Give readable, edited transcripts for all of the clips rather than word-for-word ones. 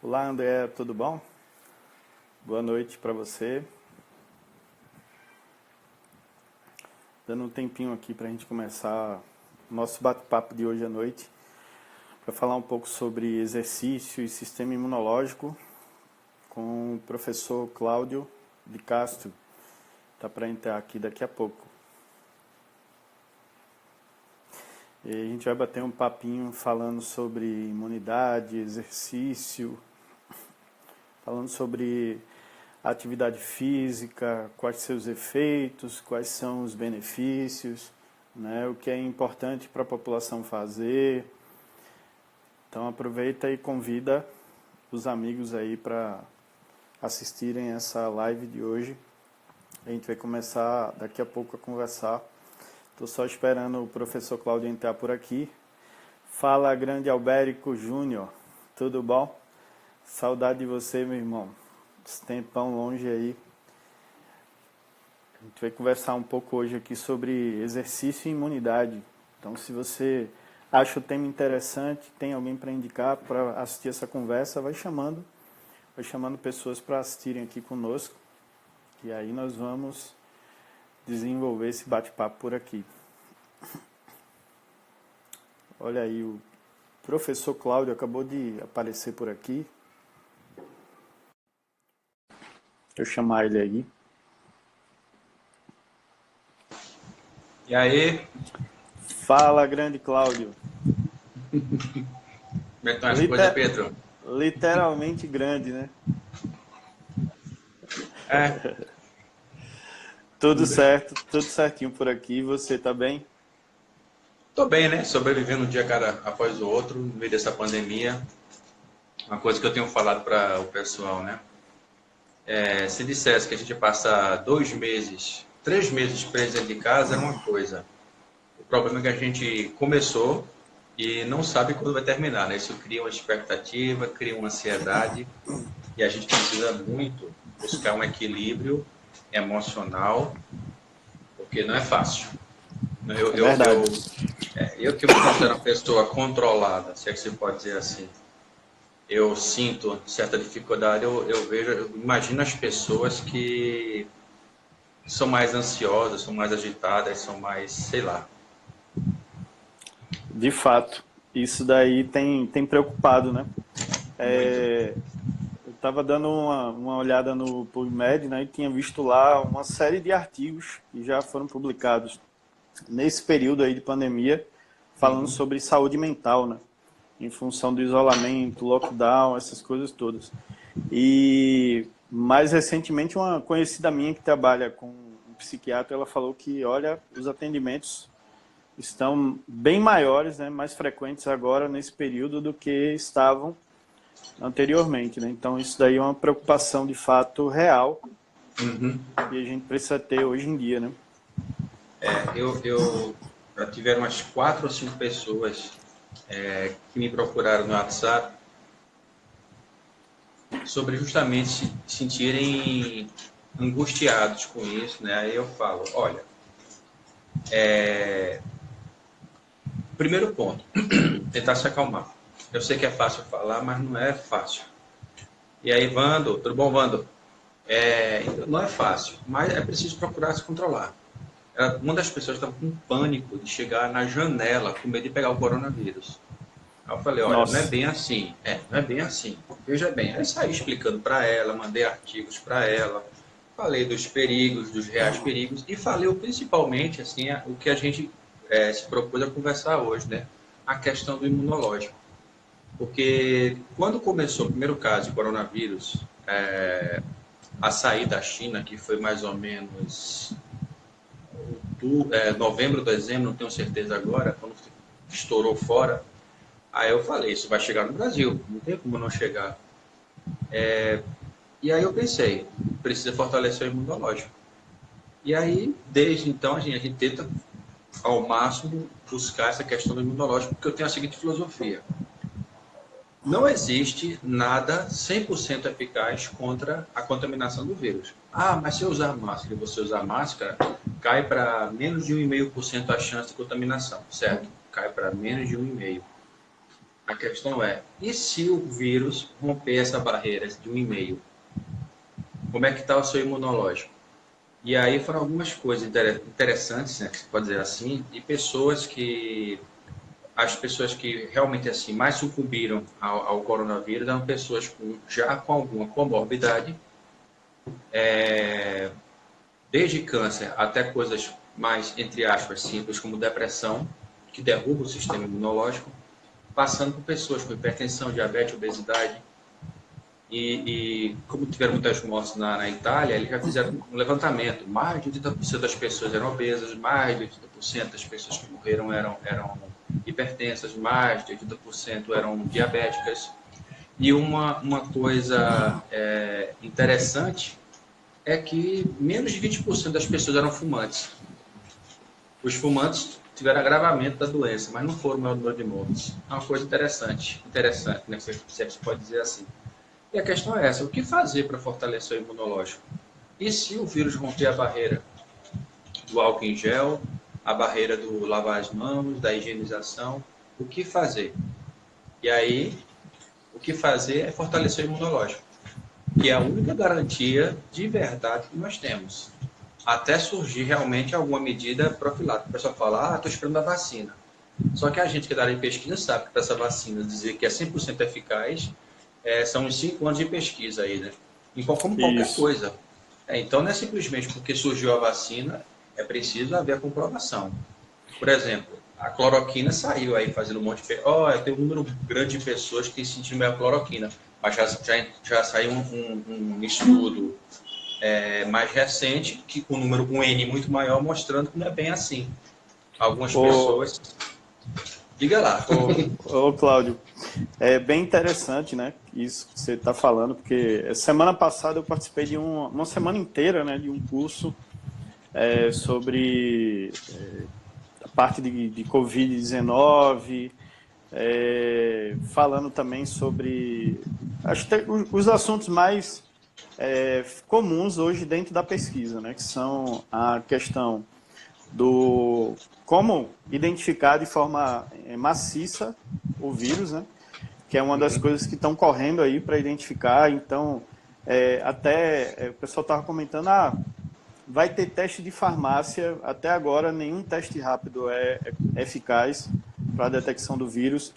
Olá, André, tudo bom? Boa noite para você. Dando um tempinho aqui para a gente começar o nosso bate-papo de hoje à noite, para falar um pouco sobre exercício e sistema imunológico com o professor Cláudio de Castro. Está para entrar aqui daqui a pouco. E a gente vai bater um papinho falando sobre imunidade, exercício, falando sobre atividade física, quais seus efeitos, quais são os benefícios, né, o que é importante para a população fazer. Então aproveita e convida os amigos aí para assistirem essa live de hoje. A gente vai começar daqui a pouco a conversar. Estou só esperando o professor Cláudio entrar por aqui. Fala, grande Albérico Júnior, tudo bom? Saudade de você, meu irmão. Esse tempão longe aí. A gente vai conversar um pouco hoje aqui sobre exercício e imunidade. Então, se você acha o tema interessante, tem alguém para indicar para assistir essa conversa, vai chamando pessoas para assistirem aqui conosco. E aí nós vamos desenvolver esse bate-papo por aqui. Olha aí, o professor Cláudio acabou de aparecer por aqui. Deixa eu chamar ele aí. E aí? Fala, grande Cláudio. Como é que estão as coisas, Pedro? Literalmente grande, né? É. Tudo certo, tudo certinho por aqui. Você tá bem? Tô bem, né? Sobrevivendo um dia após o outro, no meio dessa pandemia. Uma coisa que eu tenho falado para o pessoal, né? Se dissesse que a gente passa 2 meses, 3 meses preso dentro de casa, é uma coisa. O problema é que a gente começou e não sabe quando vai terminar, né? Isso cria uma expectativa, cria uma ansiedade e a gente precisa muito buscar um equilíbrio emocional, porque não é fácil. Eu que me considero uma pessoa controlada, se é que se pode dizer assim, eu sinto certa dificuldade, eu imagino as pessoas que são mais ansiosas, são mais agitadas, são mais, sei lá. De fato, isso daí tem preocupado, né? Muito. Eu estava dando uma olhada no PubMed, né, e tinha visto lá uma série de artigos que já foram publicados nesse período aí de pandemia, falando sobre saúde mental, né? Em função do isolamento, lockdown, essas coisas todas. E mais recentemente uma conhecida minha que trabalha com um psiquiatra, ela falou que, olha, os atendimentos estão bem maiores, né, mais frequentes agora nesse período do que estavam anteriormente, né? Então isso daí é uma preocupação de fato real que a gente precisa ter hoje em dia, né? Eu já tiveram umas 4 ou 5 pessoas que me procuraram no WhatsApp sobre justamente se sentirem angustiados com isso, né? Aí eu falo, olha, primeiro ponto, tentar se acalmar. Eu sei que é fácil falar, mas não é fácil. E aí, Vando, tudo bom, Vando? Não é fácil, mas é preciso procurar se controlar. Uma das pessoas estava com pânico de chegar na janela com medo de pegar o coronavírus. Aí eu falei, olha, não é Nossa, bem assim. Não é bem assim. Veja bem, aí saí explicando para ela, mandei artigos para ela, falei dos perigos, dos reais perigos, e falei principalmente assim, o que a gente se propôs a conversar hoje, né? A questão do imunológico. Porque quando começou o primeiro caso de coronavírus, a sair da China, que foi mais ou menos novembro, dezembro, não tenho certeza agora, quando estourou fora, aí eu falei, isso vai chegar no Brasil, não tem como não chegar. E aí eu pensei, precisa fortalecer o imunológico. E aí, desde então, a gente tenta ao máximo buscar essa questão do imunológico, porque eu tenho a seguinte filosofia. Não existe nada 100% eficaz contra a contaminação do vírus. Ah, mas se eu usar máscara e você usar máscara, cai para menos de 1,5% a chance de contaminação, certo? Cai para menos de 1,5%. A questão é, e se o vírus romper essa barreira de 1,5? Como é que está o seu imunológico? E aí foram algumas coisas interessantes, né, que se pode dizer assim, de pessoas que as pessoas que realmente assim mais sucumbiram ao coronavírus eram pessoas já com alguma comorbidade, desde câncer até coisas mais, entre aspas, simples, como depressão, que derruba o sistema imunológico, passando por pessoas com hipertensão, diabetes, obesidade. E como tiveram muitas mortes na Itália, eles já fizeram um levantamento. Mais de 80% das pessoas eram obesas, mais de 80% das pessoas que morreram eram hipertensas, mais de 80% eram diabéticas. E uma coisa interessante é que menos de 20% das pessoas eram fumantes. Os fumantes tiveram agravamento da doença, mas não foram o maior número de mortes. É uma coisa interessante, né, se você pode dizer assim. E a questão é essa, o que fazer para fortalecer o imunológico? E se o vírus romper a barreira do álcool em gel, a barreira do lavar as mãos, da higienização, o que fazer? E aí, o que fazer é fortalecer o imunológico, que é a única garantia de verdade que nós temos. Até surgir realmente alguma medida profilática. O pessoal fala, estou esperando a vacina. Só que a gente que é da área de pesquisa sabe que para essa vacina dizer que é 100% eficaz, são uns 5 anos de pesquisa aí, né? Como qualquer coisa. Então, não é simplesmente porque surgiu a vacina, é preciso haver a comprovação. Por exemplo, a cloroquina saiu aí fazendo um monte de... tem um número grande de pessoas que sentiram meio a cloroquina, mas já saiu um estudo mais recente, que com um número com N muito maior, mostrando que não é bem assim. Algumas pessoas... Diga lá. Cláudio, é bem interessante, né, isso que você está falando, porque semana passada eu participei de uma semana inteira, né, de um curso sobre a parte de Covid-19, falando também sobre os assuntos mais comuns hoje dentro da pesquisa, né, que são a questão do como identificar de forma maciça o vírus, né? Que é uma das coisas que estão correndo aí para identificar. Então, o pessoal estava comentando, vai ter teste de farmácia, até agora nenhum teste rápido é eficaz para a detecção do vírus.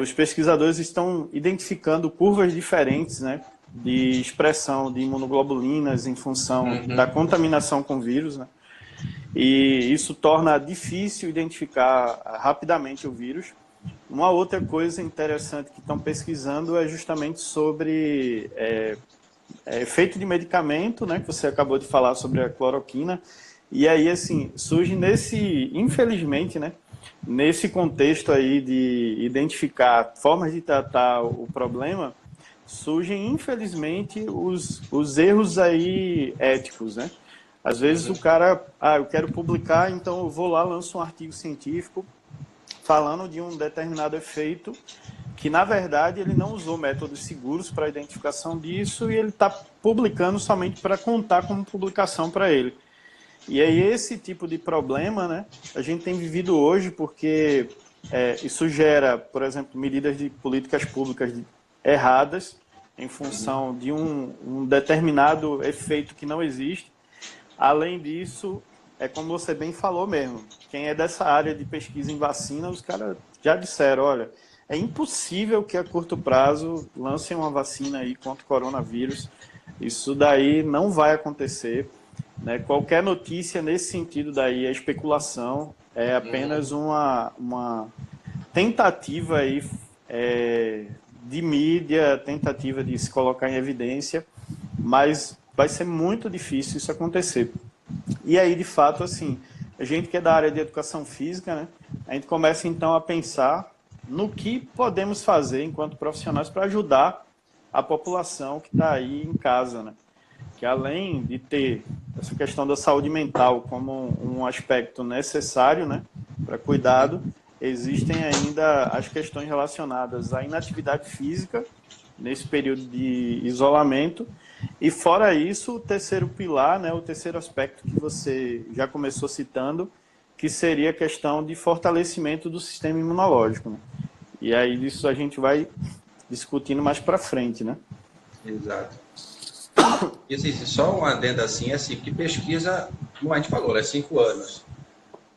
Os pesquisadores estão identificando curvas diferentes, né, de expressão de imunoglobulinas em função da contaminação com vírus, né? E isso torna difícil identificar rapidamente o vírus. Uma outra coisa interessante que estão pesquisando é justamente sobre efeito de medicamento, né, que você acabou de falar sobre a cloroquina. E aí, assim, surge infelizmente, né, nesse contexto aí de identificar formas de tratar o problema, surgem, infelizmente, os erros aí éticos, né? Às vezes o cara, eu quero publicar, então eu vou lá, lanço um artigo científico falando de um determinado efeito que, na verdade, ele não usou métodos seguros para a identificação disso e ele está publicando somente para contar como publicação para ele. E aí esse tipo de problema, né, a gente tem vivido hoje porque isso gera, por exemplo, medidas de políticas públicas erradas em função de um determinado efeito que não existe. Além disso, como você bem falou mesmo, quem é dessa área de pesquisa em vacina, os caras já disseram, olha, é impossível que a curto prazo lancem uma vacina aí contra o coronavírus, isso daí não vai acontecer, né? Qualquer notícia nesse sentido daí é especulação, é apenas uma tentativa aí, de mídia, tentativa de se colocar em evidência, mas vai ser muito difícil isso acontecer. E aí, de fato, assim, a gente que é da área de educação física, né, a gente começa então a pensar no que podemos fazer enquanto profissionais para ajudar a população que está aí em casa, né? Que além de ter essa questão da saúde mental como um aspecto necessário, né, para cuidado, existem ainda as questões relacionadas à inatividade física nesse período de isolamento. E fora isso, o terceiro pilar, né, o terceiro aspecto que você já começou citando, que seria a questão de fortalecimento do sistema imunológico, né? E aí disso a gente vai discutindo mais para frente, né? Exato. E assim, só um adendo assim, que pesquisa, como a gente falou, é 5 anos.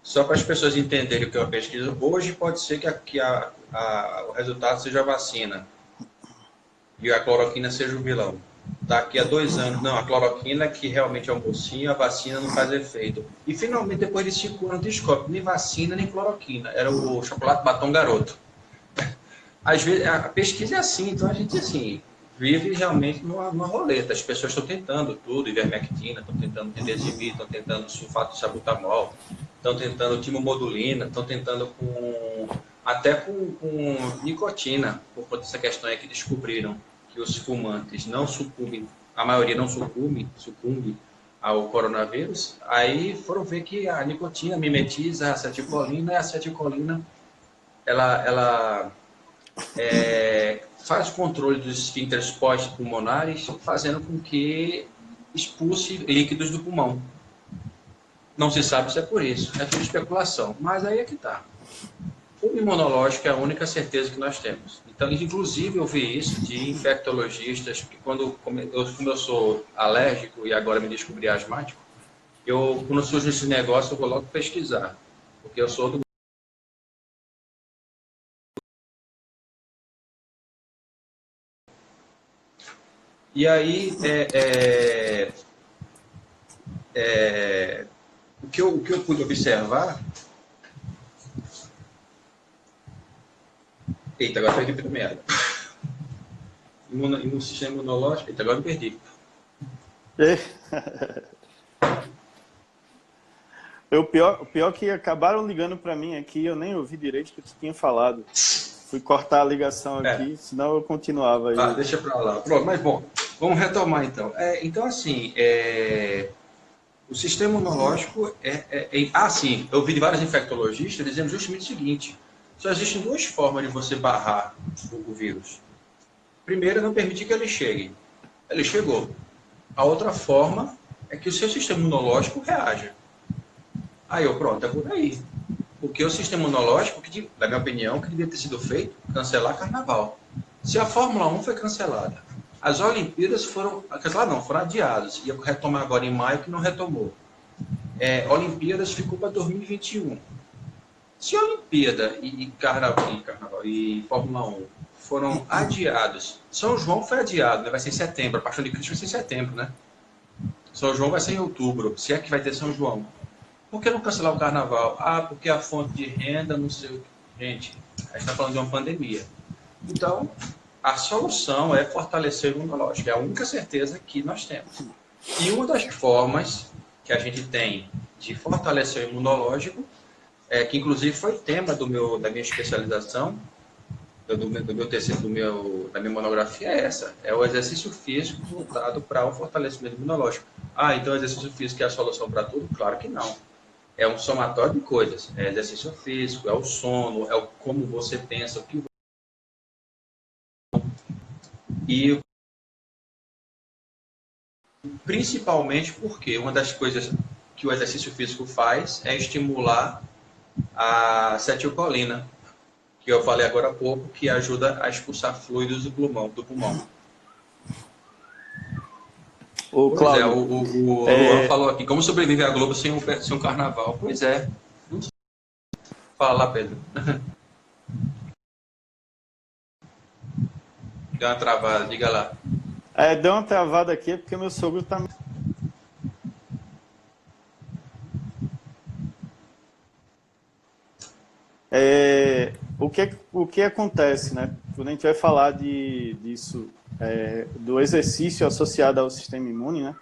Só para as pessoas entenderem o que é uma pesquisa, hoje pode ser que o resultado seja a vacina e a cloroquina seja o vilão. Daqui a 2 anos, não, a cloroquina que realmente é um mocinho, a vacina não faz efeito. E finalmente, depois de 5 anos, descobre nem vacina nem cloroquina. Era o chocolate batom garoto. Às vezes, a pesquisa é assim, então a gente assim, vive realmente numa roleta. As pessoas estão tentando tudo, ivermectina, estão tentando didesimir, estão tentando sulfato de sabutamol, estão tentando timomodulina, estão tentando até com nicotina, por conta dessa questão aí que descobriram que os fumantes não sucumbem, a maioria não sucumbe ao coronavírus. Aí foram ver que a nicotina mimetiza a acetilcolina, e a acetilcolina ela faz controle dos esfíncteres pulmonares, fazendo com que expulse líquidos do pulmão. Não se sabe se é por isso, é tudo especulação, mas aí é que está. O imunológico é a única certeza que nós temos. Então, inclusive, eu vi isso de infectologistas, que como eu sou alérgico e agora me descobri asmático, quando surge esse negócio, eu vou logo pesquisar, porque eu sou do... E aí, o que eu pude observar... Eita, agora perdi a meada. No sistema imunológico... Eita, agora me perdi. O pior que acabaram ligando para mim aqui, eu nem ouvi direito o que tu tinha falado. Fui cortar a ligação aqui, senão eu continuava aí. Deixa para lá. Pronto, mas bom, vamos retomar então. Então, assim, o sistema imunológico sim, eu vi de vários infectologistas dizendo justamente o seguinte: só existem 2 formas de você barrar o vírus. Primeiro, não permitir que ele chegue. Ele chegou. A outra forma é que o seu sistema imunológico reaja. Aí pronto, é por aí. Porque o sistema imunológico, na minha opinião, que devia ter sido feito, cancelar carnaval. Se a Fórmula 1 foi cancelada, as Olimpíadas foram adiadas. Ia retomar agora em maio, que não retomou. Olimpíadas ficou para 2021. Se a Olimpíada e Carnaval e Fórmula 1 foram adiados, São João foi adiado, né? Vai ser em setembro, a Paixão de Cristo vai ser em setembro, né? São João vai ser em outubro, se é que vai ter São João. Por que não cancelar o Carnaval? Porque a fonte de renda, não sei o que. Gente, a gente está falando de uma pandemia. Então, a solução é fortalecer o imunológico, é a única certeza que nós temos. E uma das formas que a gente tem de fortalecer o imunológico, que inclusive foi tema da minha especialização, do meu TCC, da minha monografia, é o exercício físico voltado para o fortalecimento imunológico. Então o exercício físico é a solução para tudo? Claro que não. É um somatório de coisas. É exercício físico, é o sono, é como você pensa, o que e principalmente porque uma das coisas que o exercício físico faz é estimular a acetilcolina, que eu falei agora há pouco, que ajuda a expulsar fluidos do pulmão. O Luan falou aqui, como sobreviver à Globo sem um carnaval? Pois é. Fala lá, Pedro. Deu uma travada, diga lá. Deu uma travada aqui, porque meu sogro tá... O que acontece, né? Quando a gente vai falar disso, do exercício associado ao sistema imune, né?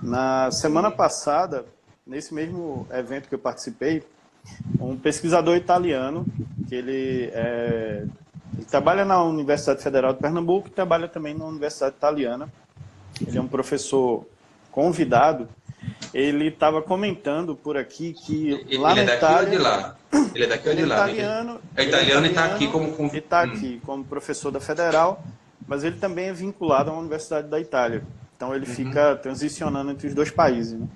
Na semana passada, nesse mesmo evento que eu participei, um pesquisador italiano, que ele trabalha na Universidade Federal de Pernambuco e trabalha também na Universidade Italiana. Ele é um professor convidado. Ele estava comentando por aqui que lá na Itália... Ele é daqui ou de lá? Ele é daqui ou de lá? É italiano e está aqui como... Ele está aqui como professor da Federal, mas ele também é vinculado a uma universidade da Itália. Então ele fica transicionando entre os 2 países, né?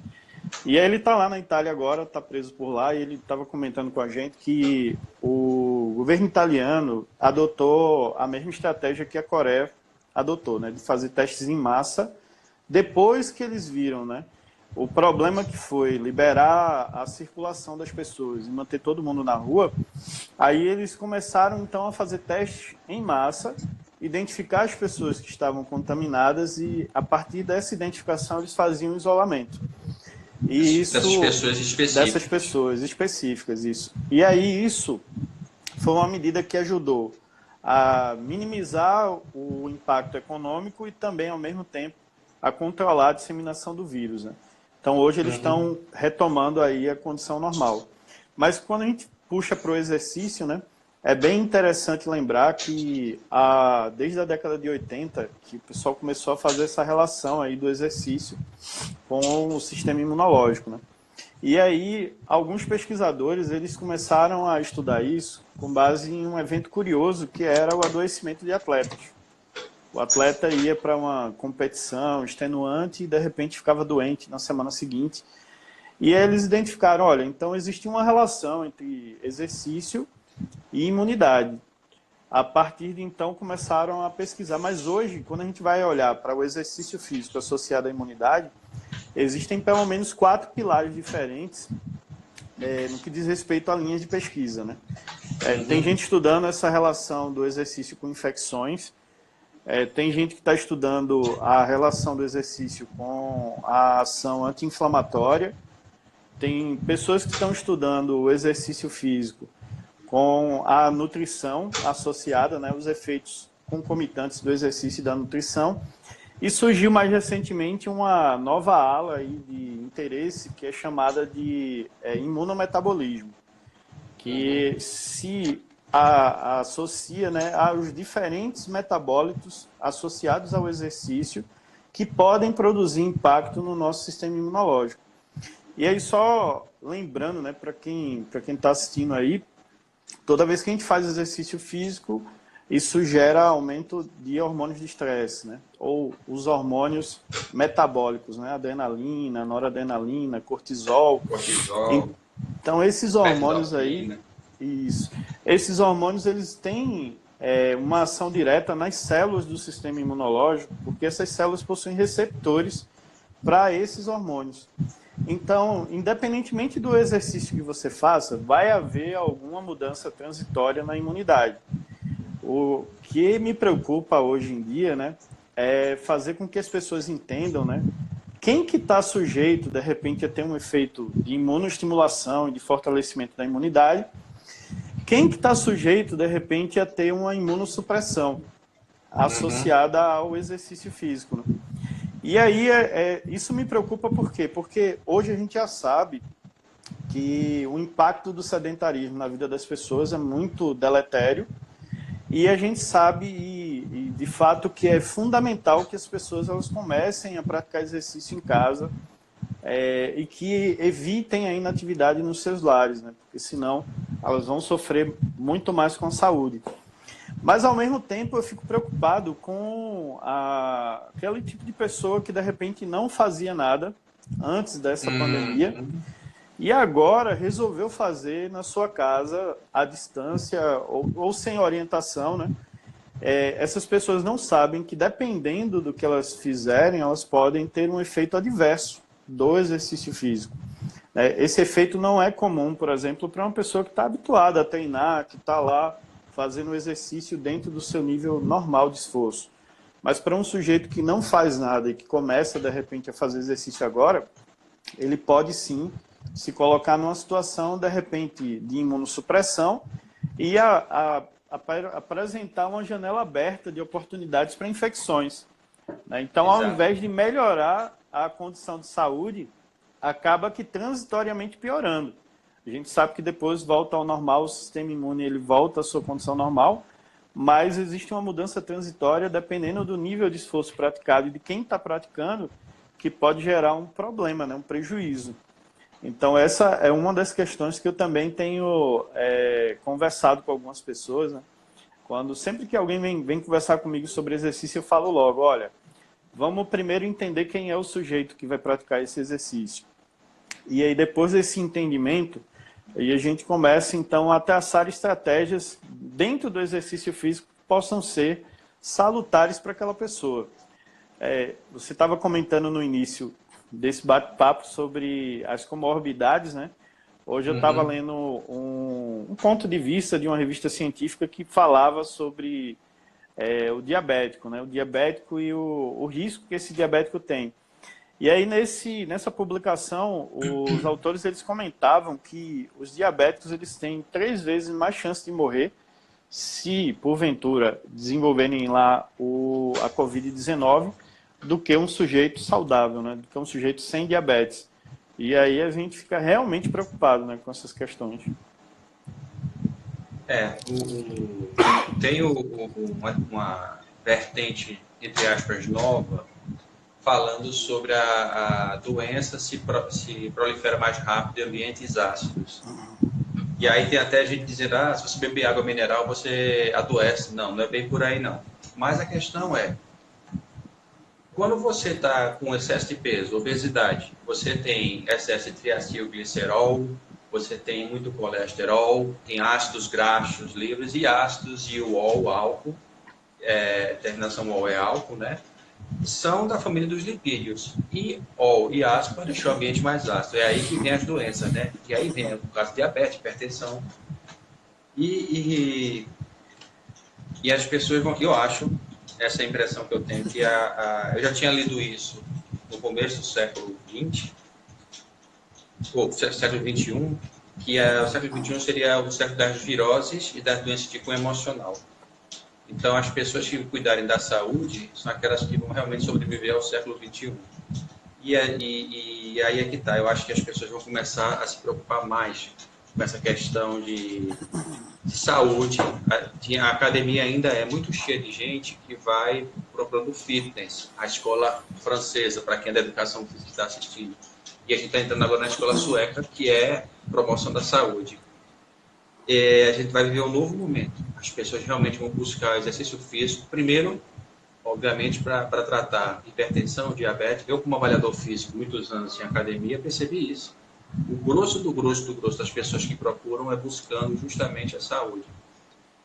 E aí ele está lá na Itália agora, está preso por lá, e ele estava comentando com a gente que o governo italiano adotou a mesma estratégia que a Coreia adotou, né, de fazer testes em massa, depois que eles viram, né, o problema que foi liberar a circulação das pessoas e manter todo mundo na rua. Aí eles começaram, então, a fazer testes em massa, identificar as pessoas que estavam contaminadas e, a partir dessa identificação, eles faziam isolamento. E isso, dessas pessoas específicas. Dessas pessoas específicas, isso. E aí isso foi uma medida que ajudou a minimizar o impacto econômico e também, ao mesmo tempo, a controlar a disseminação do vírus, né? Então, hoje eles estão retomando aí a condição normal. Mas quando a gente puxa para o exercício, né, é bem interessante lembrar que desde a década de 80, que o pessoal começou a fazer essa relação aí do exercício com o sistema imunológico, né? E aí, alguns pesquisadores, eles começaram a estudar isso com base em um evento curioso, que era o adoecimento de atletas. O atleta ia para uma competição extenuante e, de repente, ficava doente na semana seguinte. E eles identificaram, olha, então existe uma relação entre exercício e imunidade. A partir de então, começaram a pesquisar. Mas hoje, quando a gente vai olhar para o exercício físico associado à imunidade, existem pelo menos 4 pilares diferentes no que diz respeito a linhas de pesquisa, né? Tem gente estudando essa relação do exercício com infecções. Tem gente que está estudando a relação do exercício com a ação anti-inflamatória. Tem pessoas que estão estudando o exercício físico com a nutrição associada, né, os efeitos concomitantes do exercício e da nutrição. E surgiu mais recentemente uma nova ala aí de interesse que é chamada de imunometabolismo, que se associa, né, aos diferentes metabólitos associados ao exercício que podem produzir impacto no nosso sistema imunológico. E aí, só lembrando, né, para quem está assistindo aí, toda vez que a gente faz exercício físico, isso gera aumento de hormônios de estresse, né, ou os hormônios metabólicos, né, adrenalina, noradrenalina, cortisol. Então, esses hormônios aí... Isso. Esses hormônios, eles têm uma ação direta nas células do sistema imunológico, porque essas células possuem receptores para esses hormônios. Então, independentemente do exercício que você faça, vai haver alguma mudança transitória na imunidade. O que me preocupa hoje em dia, né, é fazer com que as pessoas entendam, né, quem que está sujeito, de repente, a ter um efeito de imunoestimulação e de fortalecimento da imunidade. Quem que está sujeito, de repente, a ter uma imunossupressão associada ao exercício físico, né? E aí, isso me preocupa por quê? Porque hoje a gente já sabe que o impacto do sedentarismo na vida das pessoas é muito deletério e a gente sabe, e de fato, que é fundamental que as pessoas elas comecem a praticar exercício em casa e que evitem a inatividade nos seus lares, né? Porque senão elas vão sofrer muito mais com a saúde. Mas, ao mesmo tempo, eu fico preocupado com aquele tipo de pessoa que, de repente, não fazia nada antes dessa pandemia e agora resolveu fazer na sua casa, à distância ou sem orientação, né? Essas pessoas não sabem que, dependendo do que elas fizerem, elas podem ter um efeito adverso do exercício físico. Esse efeito não é comum, por exemplo, para uma pessoa que está habituada a treinar, que está lá fazendo o exercício dentro do seu nível normal de esforço. Mas para um sujeito que não faz nada e que começa, de repente, a fazer exercício agora, ele pode sim se colocar numa situação, de repente, de imunossupressão e apresentar uma janela aberta de oportunidades para infecções, né? Então, ao invés de melhorar a condição de saúde, acaba que transitoriamente piorando. A gente sabe que depois volta ao normal, o sistema imune ele volta à sua condição normal, mas existe uma mudança transitória dependendo do nível de esforço praticado e de quem está praticando, que pode gerar um problema, né, um prejuízo. Então, essa é uma das questões que eu também tenho conversado com algumas pessoas, né? Sempre que alguém vem conversar comigo sobre exercício, eu falo logo, olha, vamos primeiro entender quem é o sujeito que vai praticar esse exercício. E aí, depois desse entendimento, E a gente começa, então, a traçar estratégias dentro do exercício físico que possam ser salutares para aquela pessoa. Você estava comentando no início desse bate-papo sobre as comorbidades, né? Hoje eu estava Uhum. lendo um ponto de vista de uma revista científica que falava sobre o diabético, né? O diabético e o risco que esse diabético tem. E aí nessa publicação, os autores eles comentavam que os diabéticos eles têm 3 vezes mais chance de morrer se porventura desenvolverem lá a Covid-19 do que um sujeito saudável, né? Do que um sujeito sem diabetes. E aí a gente fica realmente preocupado, né, com essas questões. Tem uma vertente, entre aspas, nova, falando sobre a doença se prolifera mais rápido em ambientes ácidos. E aí tem até gente dizendo, se você beber água mineral, você adoece. Não, não é bem por aí, não. Mas a questão é, quando você está com excesso de peso, obesidade, você tem excesso de triacilglicerol, você tem muito colesterol, tem ácidos graxos livres e ácidos e o álcool, terminação OL é álcool, né? São da família dos lipídios. E ol e ácido para deixar o ambiente mais ácido. É aí que vem as doenças, né? E aí vem o caso de diabetes, hipertensão. E, e as pessoas vão, eu acho, essa impressão que eu tenho, que eu já tinha lido isso no começo do século XX, ou século XXI, que o século XXI seria o século das viroses e das doenças de cunho emocional. Então, as pessoas que cuidarem da saúde são aquelas que vão realmente sobreviver ao século XXI. E aí é que está. Eu acho que as pessoas vão começar a se preocupar mais com essa questão de saúde. A academia ainda é muito cheia de gente que vai para o fitness, a escola francesa, para quem é da educação física está assistindo. E a gente está entrando agora na escola sueca, que é promoção da saúde. A gente vai viver um novo momento. As pessoas realmente vão buscar exercício físico, primeiro, obviamente, para tratar hipertensão, diabetes. Eu, como avaliador físico, muitos anos em academia, percebi isso. O grosso do grosso do grosso das pessoas que procuram é buscando justamente a saúde.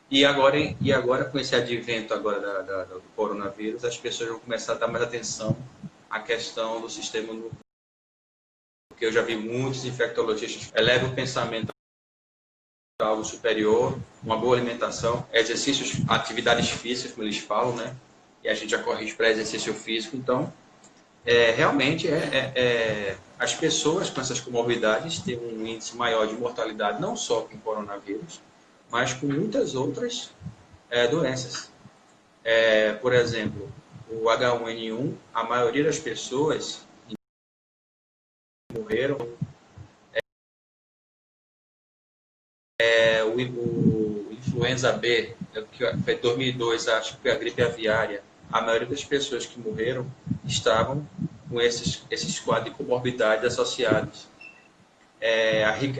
E agora com esse advento agora do coronavírus, as pessoas vão começar a dar mais atenção à questão do sistema imunológico. Porque eu já vi muitos infectologistas elevam o pensamento a algo superior, uma boa alimentação, exercícios, atividades físicas, como eles falam, né? E a gente já corrige para exercício físico. Então, realmente, as pessoas com essas comorbidades têm um índice maior de mortalidade, não só com coronavírus, mas com muitas outras doenças. Por exemplo, o H1N1, a maioria das pessoas morreram. O influenza B, que foi em 2002, acho que foi a gripe aviária, a maioria das pessoas que morreram estavam com esses quadros de comorbidades associados.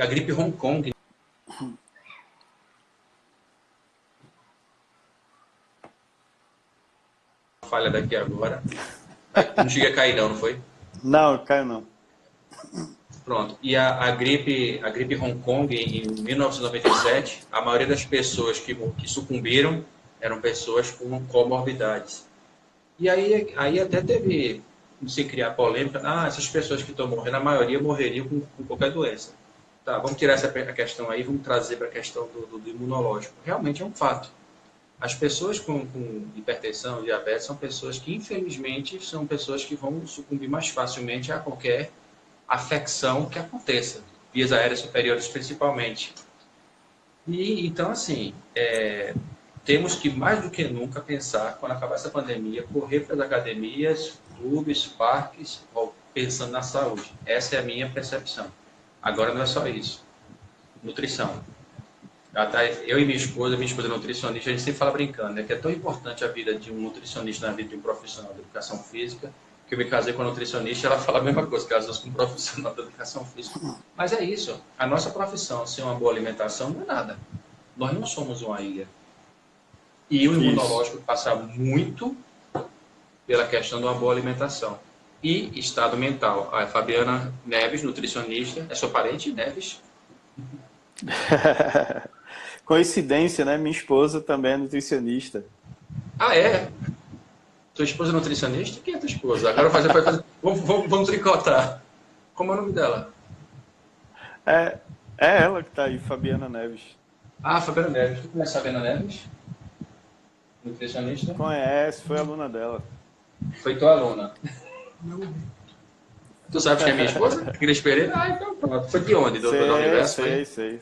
A gripe Hong Kong, falha daqui agora, não cheguei a cair não foi? Não, Caio, não. Pronto. E a gripe Hong Kong, em 1997, a maioria das pessoas que sucumbiram eram pessoas com comorbidades. E aí até teve, não sei, criar polêmica, essas pessoas que estão morrendo, a maioria morreriam com qualquer doença. Tá, vamos tirar essa questão aí, vamos trazer para a questão do imunológico. Realmente é um fato. As pessoas com hipertensão, diabetes, são pessoas que, infelizmente, são pessoas que vão sucumbir mais facilmente a qualquer afecção que aconteça, vias aéreas superiores principalmente. E então, assim, temos que, mais do que nunca, pensar, quando acabar essa pandemia, correr para as academias, clubes, parques, pensando na saúde. Essa é a minha percepção. Agora não é só isso. Nutrição. Eu e minha esposa é nutricionista, a gente sempre fala brincando, né, que é tão importante a vida de um nutricionista na vida de um profissional de educação física, que eu me casei com a nutricionista, ela fala a mesma coisa, casou com um profissional de educação física. Mas é isso, a nossa profissão sem uma boa alimentação não é nada. Nós não somos uma ilha. E o imunológico passa muito pela questão de uma boa alimentação. E estado mental. A Fabiana Neves, nutricionista, é sua parente, Neves? Coincidência, né? Minha esposa também é nutricionista. Ah, é? Tua esposa é nutricionista? Quem é tua esposa? Agora vamos tricotar. Como é o nome dela? É, é ela que está aí, Fabiana Neves. Ah, Fabiana Neves. Tu conhece a Fabiana Neves? Nutricionista? Conhece, foi aluna dela. Foi tua aluna. Tu sabes que é minha esposa? Cris Pereira? Ah, então pronto. Foi de onde? Do Sei, Universo, foi? sei, sei.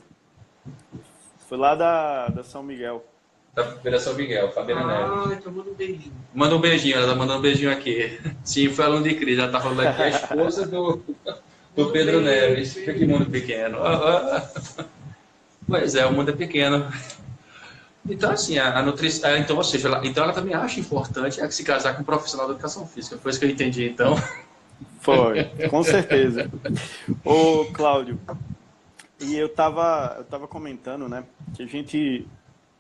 Foi lá da São Miguel. Da Federação Miguel, Fabiana Neves. Ah, então manda um beijinho. Manda um beijinho, ela tá mandando um beijinho aqui. Sim, foi aluna de Cris. Ela tá falando aqui, a esposa do Pedro Neves. Que mundo pequeno. Pois é, o mundo é pequeno. Então, assim, a nutrição. Então, ou seja, ela também acha importante se casar com um profissional da educação física. Foi isso que eu entendi, então. Foi, com certeza. Ô, Cláudio, e eu tava comentando, né, que a gente,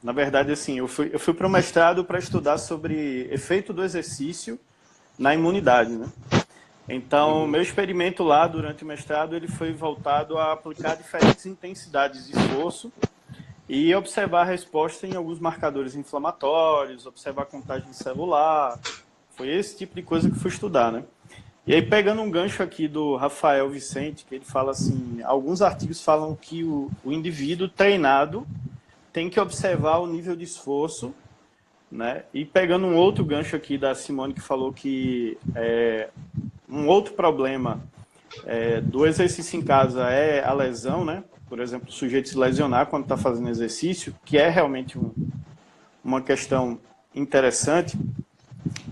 na verdade, assim, eu fui para o mestrado para estudar sobre efeito do exercício na imunidade, né? Então, meu experimento lá durante o mestrado, ele foi voltado a aplicar diferentes intensidades de esforço e observar a resposta em alguns marcadores inflamatórios, observar a contagem celular. Foi esse tipo de coisa que eu fui estudar, né? E aí, pegando um gancho aqui do Rafael Vicente, que ele fala assim, alguns artigos falam que o indivíduo treinado tem que observar o nível de esforço, né? E pegando um outro gancho aqui da Simone, que falou que um outro problema do exercício em casa é a lesão, né? Por exemplo, o sujeito se lesionar quando está fazendo exercício, que é realmente uma questão interessante.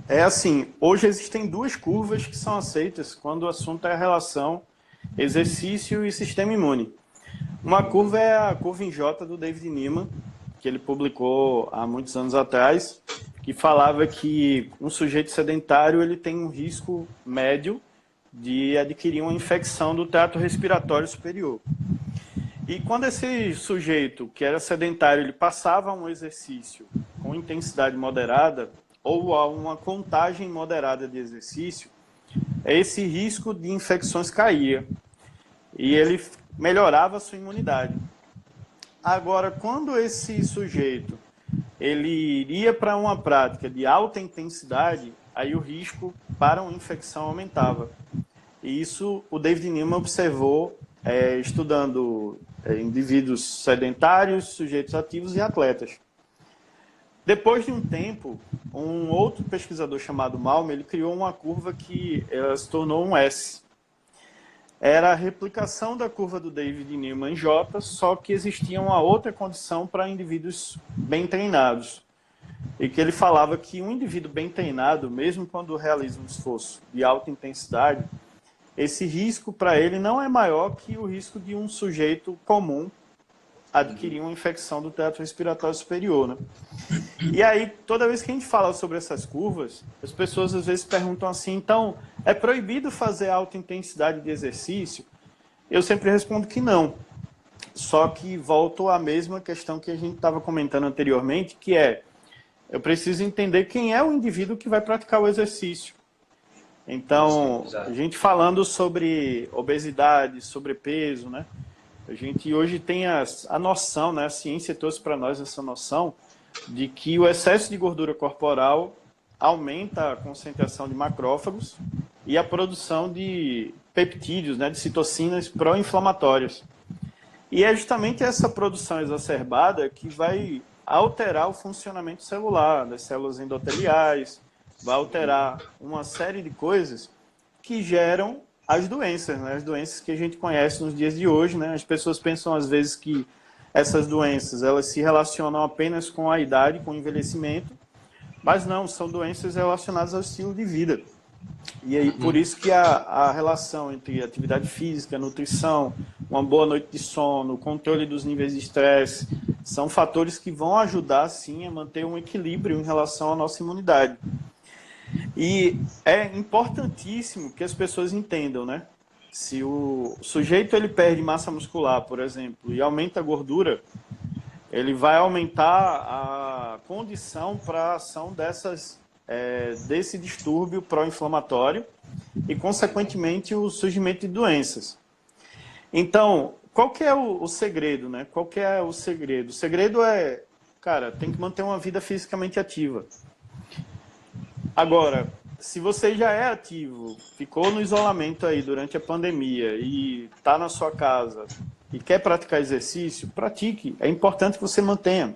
É assim, hoje existem duas curvas que são aceitas quando o assunto é a relação exercício e sistema imune. Uma curva é a curva em J do David Niemann, que ele publicou há muitos anos atrás, que falava que um sujeito sedentário ele tem um risco médio de adquirir uma infecção do trato respiratório superior. E quando esse sujeito, que era sedentário, ele passava um exercício com intensidade moderada, ou a uma contagem moderada de exercício, esse risco de infecções caía e ele melhorava a sua imunidade. Agora, quando esse sujeito ele iria para uma prática de alta intensidade, aí o risco para uma infecção aumentava. E isso o David Niemann observou estudando indivíduos sedentários, sujeitos ativos e atletas. Depois de um tempo, um outro pesquisador chamado Malm, ele criou uma curva que se tornou um S. Era a replicação da curva do David Niemann em J, só que existia uma outra condição para indivíduos bem treinados. E que ele falava que um indivíduo bem treinado, mesmo quando realiza um esforço de alta intensidade, esse risco para ele não é maior que o risco de um sujeito comum adquirir uma infecção do trato respiratório superior, né? E aí, toda vez que a gente fala sobre essas curvas, as pessoas às vezes perguntam assim, então, é proibido fazer alta intensidade de exercício? Eu sempre respondo que não. Só que volto à mesma questão que a gente estava comentando anteriormente, que é, eu preciso entender quem é o indivíduo que vai praticar o exercício. Então, a gente falando sobre obesidade, sobrepeso, né? A gente hoje tem a noção, né? A ciência trouxe para nós essa noção de que o excesso de gordura corporal aumenta a concentração de macrófagos e a produção de peptídeos, né? De citocinas pró-inflamatórias. E é justamente essa produção exacerbada que vai alterar o funcionamento celular, das células endoteliais, vai alterar uma série de coisas que geram as doenças, né? As doenças que a gente conhece nos dias de hoje, né? As pessoas pensam às vezes que essas doenças elas se relacionam apenas com a idade, com o envelhecimento, mas não, são doenças relacionadas ao estilo de vida. E aí por isso que a relação entre atividade física, nutrição, uma boa noite de sono, controle dos níveis de estresse, são fatores que vão ajudar sim a manter um equilíbrio em relação à nossa imunidade. E é importantíssimo que as pessoas entendam, né? Se o sujeito ele perde massa muscular, por exemplo, e aumenta a gordura, ele vai aumentar a condição para a ação desse distúrbio pró-inflamatório e, consequentemente, o surgimento de doenças. Então, qual que é o segredo, né? Qual que é o segredo? O segredo é, cara, tem que manter uma vida fisicamente ativa. Agora, se você já é ativo, ficou no isolamento aí durante a pandemia e está na sua casa e quer praticar exercício, pratique. É importante que você mantenha.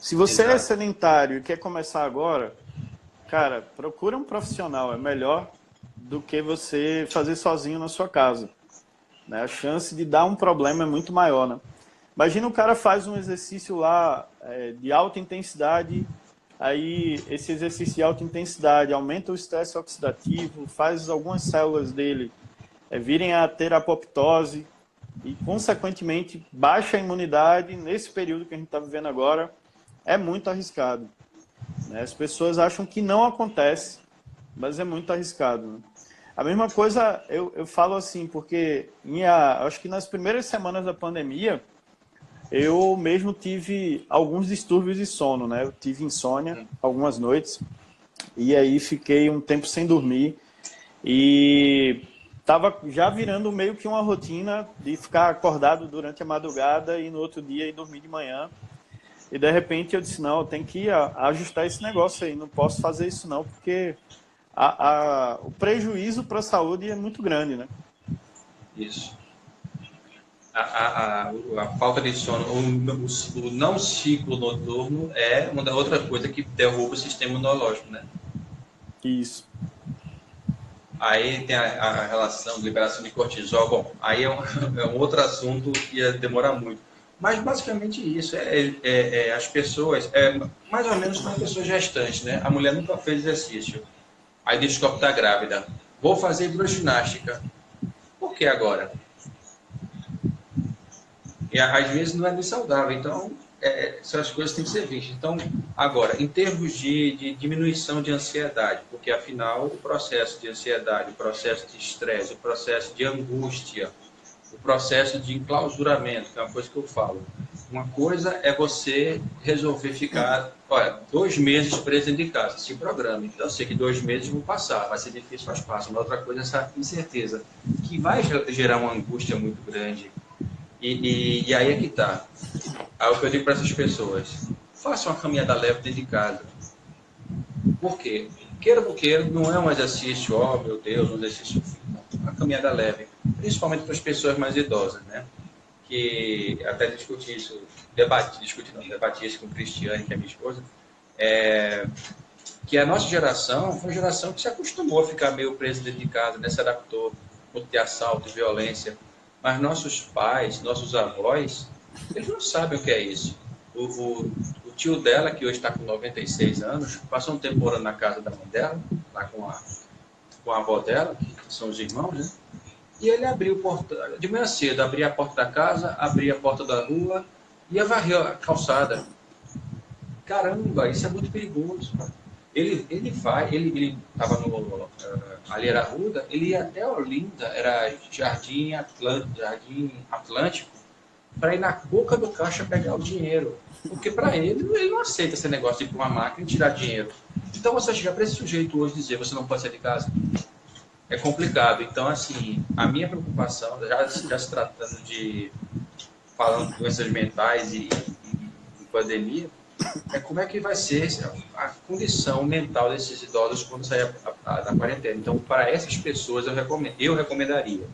Se você é Exato. sedentário e quer começar agora, cara, procura um profissional. É melhor do que você fazer sozinho na sua casa, né? A chance de dar um problema é muito maior, né? Imagina o cara faz um exercício lá de alta intensidade, aí esse exercício de alta intensidade aumenta o estresse oxidativo, faz algumas células dele virem a ter apoptose e, consequentemente, baixa a imunidade nesse período que a gente está vivendo agora. É muito arriscado, né? As pessoas acham que não acontece, mas é muito arriscado, né? A mesma coisa eu falo assim, porque acho que nas primeiras semanas da pandemia, eu mesmo tive alguns distúrbios de sono, né? Eu tive insônia algumas noites e aí fiquei um tempo sem dormir e estava já virando meio que uma rotina de ficar acordado durante a madrugada e no outro dia ir dormir de manhã. E de repente eu disse, não, eu tenho que ajustar esse negócio aí, não posso fazer isso não, porque o prejuízo para a saúde é muito grande, né? Isso. A falta de sono, o não ciclo noturno é uma outra coisa que derruba o sistema imunológico, né? Isso. Aí tem a relação de liberação de cortisol. Bom, aí é um outro assunto que ia demorar muito. Mas basicamente isso, as pessoas, mais ou menos como pessoas gestantes, né? A mulher nunca fez exercício. Aí descobre que está grávida. Vou fazer hidroginástica. Por que agora? E às vezes não é nem saudável. Então, essas coisas têm que ser vistas. Então, agora, em termos de diminuição de ansiedade, porque afinal o processo de ansiedade, o processo de estresse, o processo de angústia, o processo de enclausuramento, que é uma coisa que eu falo. Uma coisa é você resolver ficar, olha, 2 meses preso dentro de casa, se programe. Então, eu sei que 2 meses vão passar, vai ser difícil, mas passa. Uma outra coisa é essa incerteza, que vai gerar uma angústia muito grande. E aí é que está. Aí o que eu digo para essas pessoas, faça uma caminhada leve dentro de casa. Por quê? Queira ou não queira, não é um exercício, oh meu Deus, um exercício, uma caminhada leve. Principalmente para as pessoas mais idosas, né? Que até discuti isso, debati isso com o Cristiane, que é minha esposa, que a nossa geração foi uma geração que se acostumou a ficar meio preso dentro de casa, né? Se adaptou, muito de assalto, de violência. Mas nossos pais, nossos avós, eles não sabem o que é isso. O tio dela, que hoje está com 96 anos, passou um tempo morando na casa da mãe dela, lá com a avó dela, que são os irmãos, né? E ele abriu o portão, de manhã cedo, abria a porta da casa, abria a porta da rua, ia varrer a calçada. Caramba, isso é muito perigoso. Ele estava ali era Arruda, ele ia até Olinda, era Jardim Atlântico, para ir na boca do caixa pegar o dinheiro. Porque para ele não aceita esse negócio de ir para uma máquina e tirar dinheiro. Então você chegar para esse sujeito hoje e dizer você não pode sair de casa, é complicado. Então, assim, a minha preocupação, já se tratando falando de doenças mentais e pandemia, é como é que vai ser a condição mental desses idosos quando sair da quarentena. Então, para essas pessoas, eu recomendaria,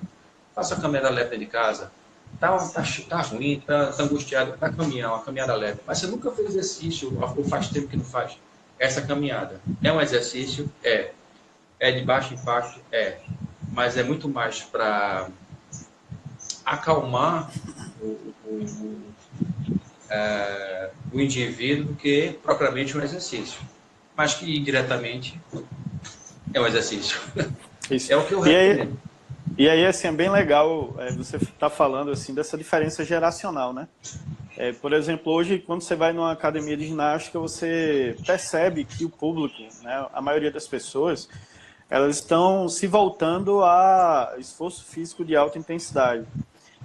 faça a caminhada leve dentro de casa, tá ruim, tá angustiado, tá caminhando, uma caminhada leve, mas você nunca fez exercício, ou faz tempo que não faz. Essa caminhada é um exercício? É de baixo impacto? Mas é muito mais para acalmar o indivíduo do que propriamente um exercício. Mas que indiretamente é um exercício. Isso. É o que eu recomendo. E aí, assim, é bem legal você estar falando assim, dessa diferença geracional, né? Por exemplo, hoje, quando você vai numa academia de ginástica, você percebe que o público, né, a maioria das pessoas, elas estão se voltando a esforço físico de alta intensidade.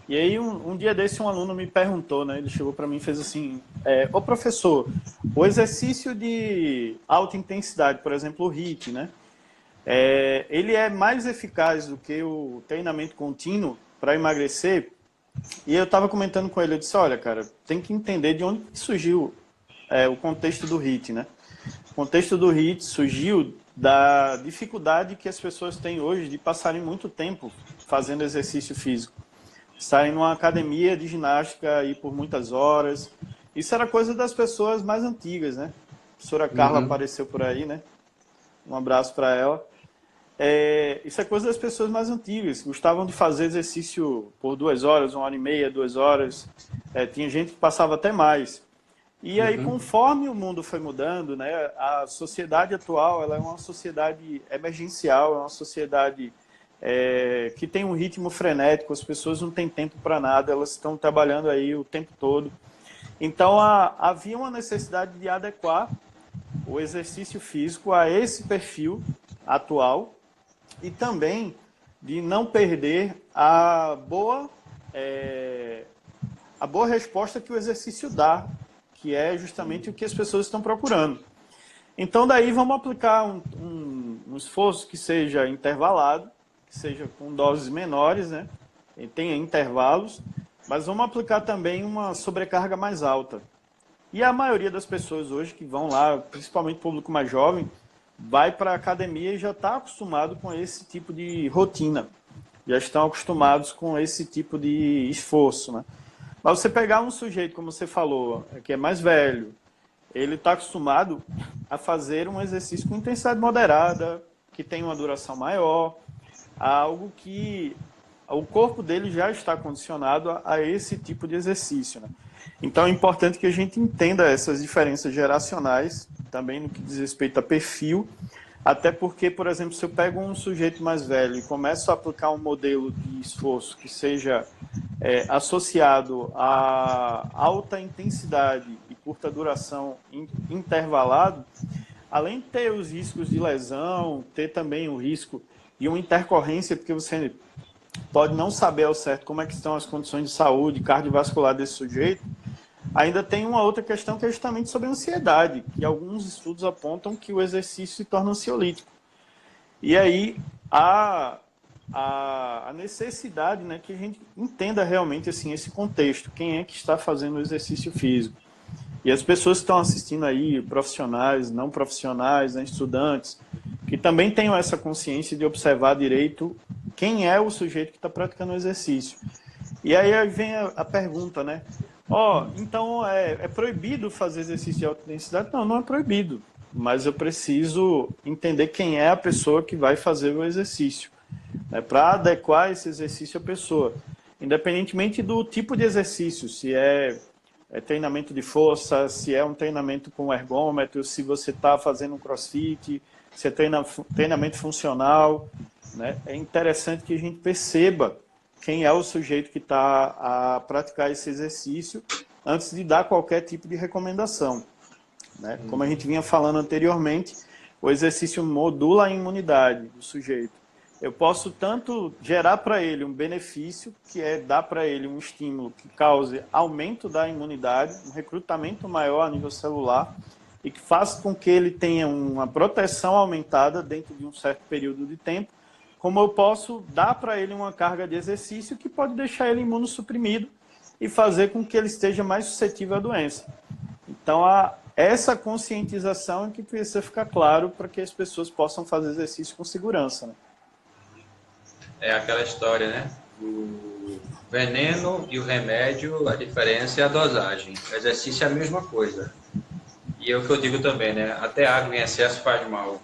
E aí, um dia desse, um aluno me perguntou, né? Ele chegou para mim e fez assim, ô professor, o exercício de alta intensidade, por exemplo, o HIIT, né? Ele é mais eficaz do que o treinamento contínuo para emagrecer? E eu estava comentando com ele, eu disse, olha, cara, tem que entender de onde surgiu o contexto do HIIT, né? O contexto do HIIT surgiu da dificuldade que as pessoas têm hoje de passarem muito tempo fazendo exercício físico. Estarem numa academia de ginástica aí por muitas horas. Isso era coisa das pessoas mais antigas, né? A professora Carla Uhum. apareceu por aí, né? Um abraço para ela. Isso é coisa das pessoas mais antigas, que gostavam de fazer exercício por 2 horas, 1 hora e meia, 2 horas. Tinha gente que passava até mais. E aí, Uhum. conforme o mundo foi mudando, né, a sociedade atual ela é uma sociedade emergencial, é uma sociedade que tem um ritmo frenético, as pessoas não têm tempo para nada, elas estão trabalhando aí o tempo todo. Então, havia uma necessidade de adequar o exercício físico a esse perfil atual e também de não perder a boa resposta que o exercício dá, que é justamente o que as pessoas estão procurando. Então, daí vamos aplicar um esforço que seja intervalado, que seja com doses menores, né? E tenha intervalos, mas vamos aplicar também uma sobrecarga mais alta. E a maioria das pessoas hoje que vão lá, principalmente o público mais jovem, vai para a academia e já está acostumado com esse tipo de rotina. Já estão acostumados com esse tipo de esforço, né? Mas você pegar um sujeito, como você falou, que é mais velho, ele está acostumado a fazer um exercício com intensidade moderada, que tem uma duração maior, algo que o corpo dele já está condicionado a esse tipo de exercício, né? Então é importante que a gente entenda essas diferenças geracionais, também no que diz respeito a perfil, até porque, por exemplo, se eu pego um sujeito mais velho e começo a aplicar um modelo de esforço que seja associado a alta intensidade e curta duração intervalado, além de ter os riscos de lesão, ter também o risco de uma intercorrência, porque você pode não saber ao certo como é que estão as condições de saúde cardiovascular desse sujeito, ainda tem uma outra questão que é justamente sobre a ansiedade, que alguns estudos apontam que o exercício se torna ansiolítico. E aí a necessidade, né, que a gente entenda realmente assim, esse contexto, quem é que está fazendo o exercício físico. E as pessoas que estão assistindo aí, profissionais, não profissionais, né, estudantes, que também tenham essa consciência de observar direito quem é o sujeito que está praticando o exercício. E aí vem a pergunta, né? Então é proibido fazer exercício de alta intensidade? Não, não é proibido. Mas eu preciso entender quem é a pessoa que vai fazer o exercício, né, para adequar esse exercício à pessoa. Independentemente do tipo de exercício, se é treinamento de força, se é um treinamento com ergômetro, se você está fazendo um crossfit, se é treinamento funcional, né? É interessante que a gente perceba quem é o sujeito que está a praticar esse exercício antes de dar qualquer tipo de recomendação, né? Como a gente vinha falando anteriormente, o exercício modula a imunidade do sujeito. Eu posso tanto gerar para ele um benefício, que é dar para ele um estímulo que cause aumento da imunidade, um recrutamento maior a nível celular, e que faça com que ele tenha uma proteção aumentada dentro de um certo período de tempo, como eu posso dar para ele uma carga de exercício que pode deixar ele imunossuprimido e fazer com que ele esteja mais suscetível à doença. Então, essa conscientização é que precisa ficar claro para que as pessoas possam fazer exercício com segurança, né? É aquela história, né? O veneno e o remédio, a diferença é a dosagem. O exercício é a mesma coisa. E é o que eu digo também, né? Até água em excesso faz mal.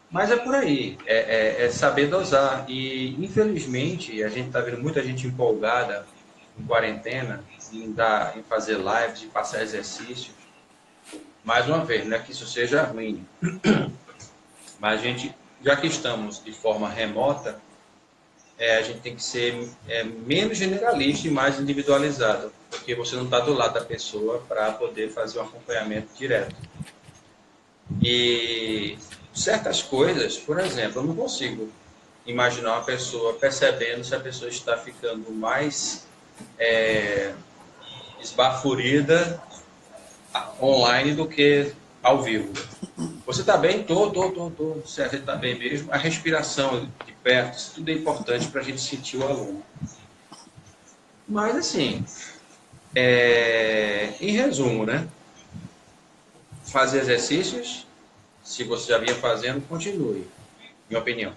Mas é por aí, é saber dosar. E, infelizmente, a gente está vendo muita gente empolgada em quarentena, em fazer lives, em passar exercício. Mais uma vez, não é que isso seja ruim, mas a gente, já que estamos de forma remota, a gente tem que ser menos generalista e mais individualizado, porque você não está do lado da pessoa para poder fazer um acompanhamento direto. E certas coisas, por exemplo, eu não consigo imaginar uma pessoa percebendo se a pessoa está ficando mais esbafurida online do que ao vivo. Você está bem? Tô. Se a gente está bem mesmo, a respiração de perto, isso tudo é importante para a gente sentir o aluno. Mas, assim, em resumo, né? Fazer exercícios, se você já vinha fazendo, continue, minha opinião.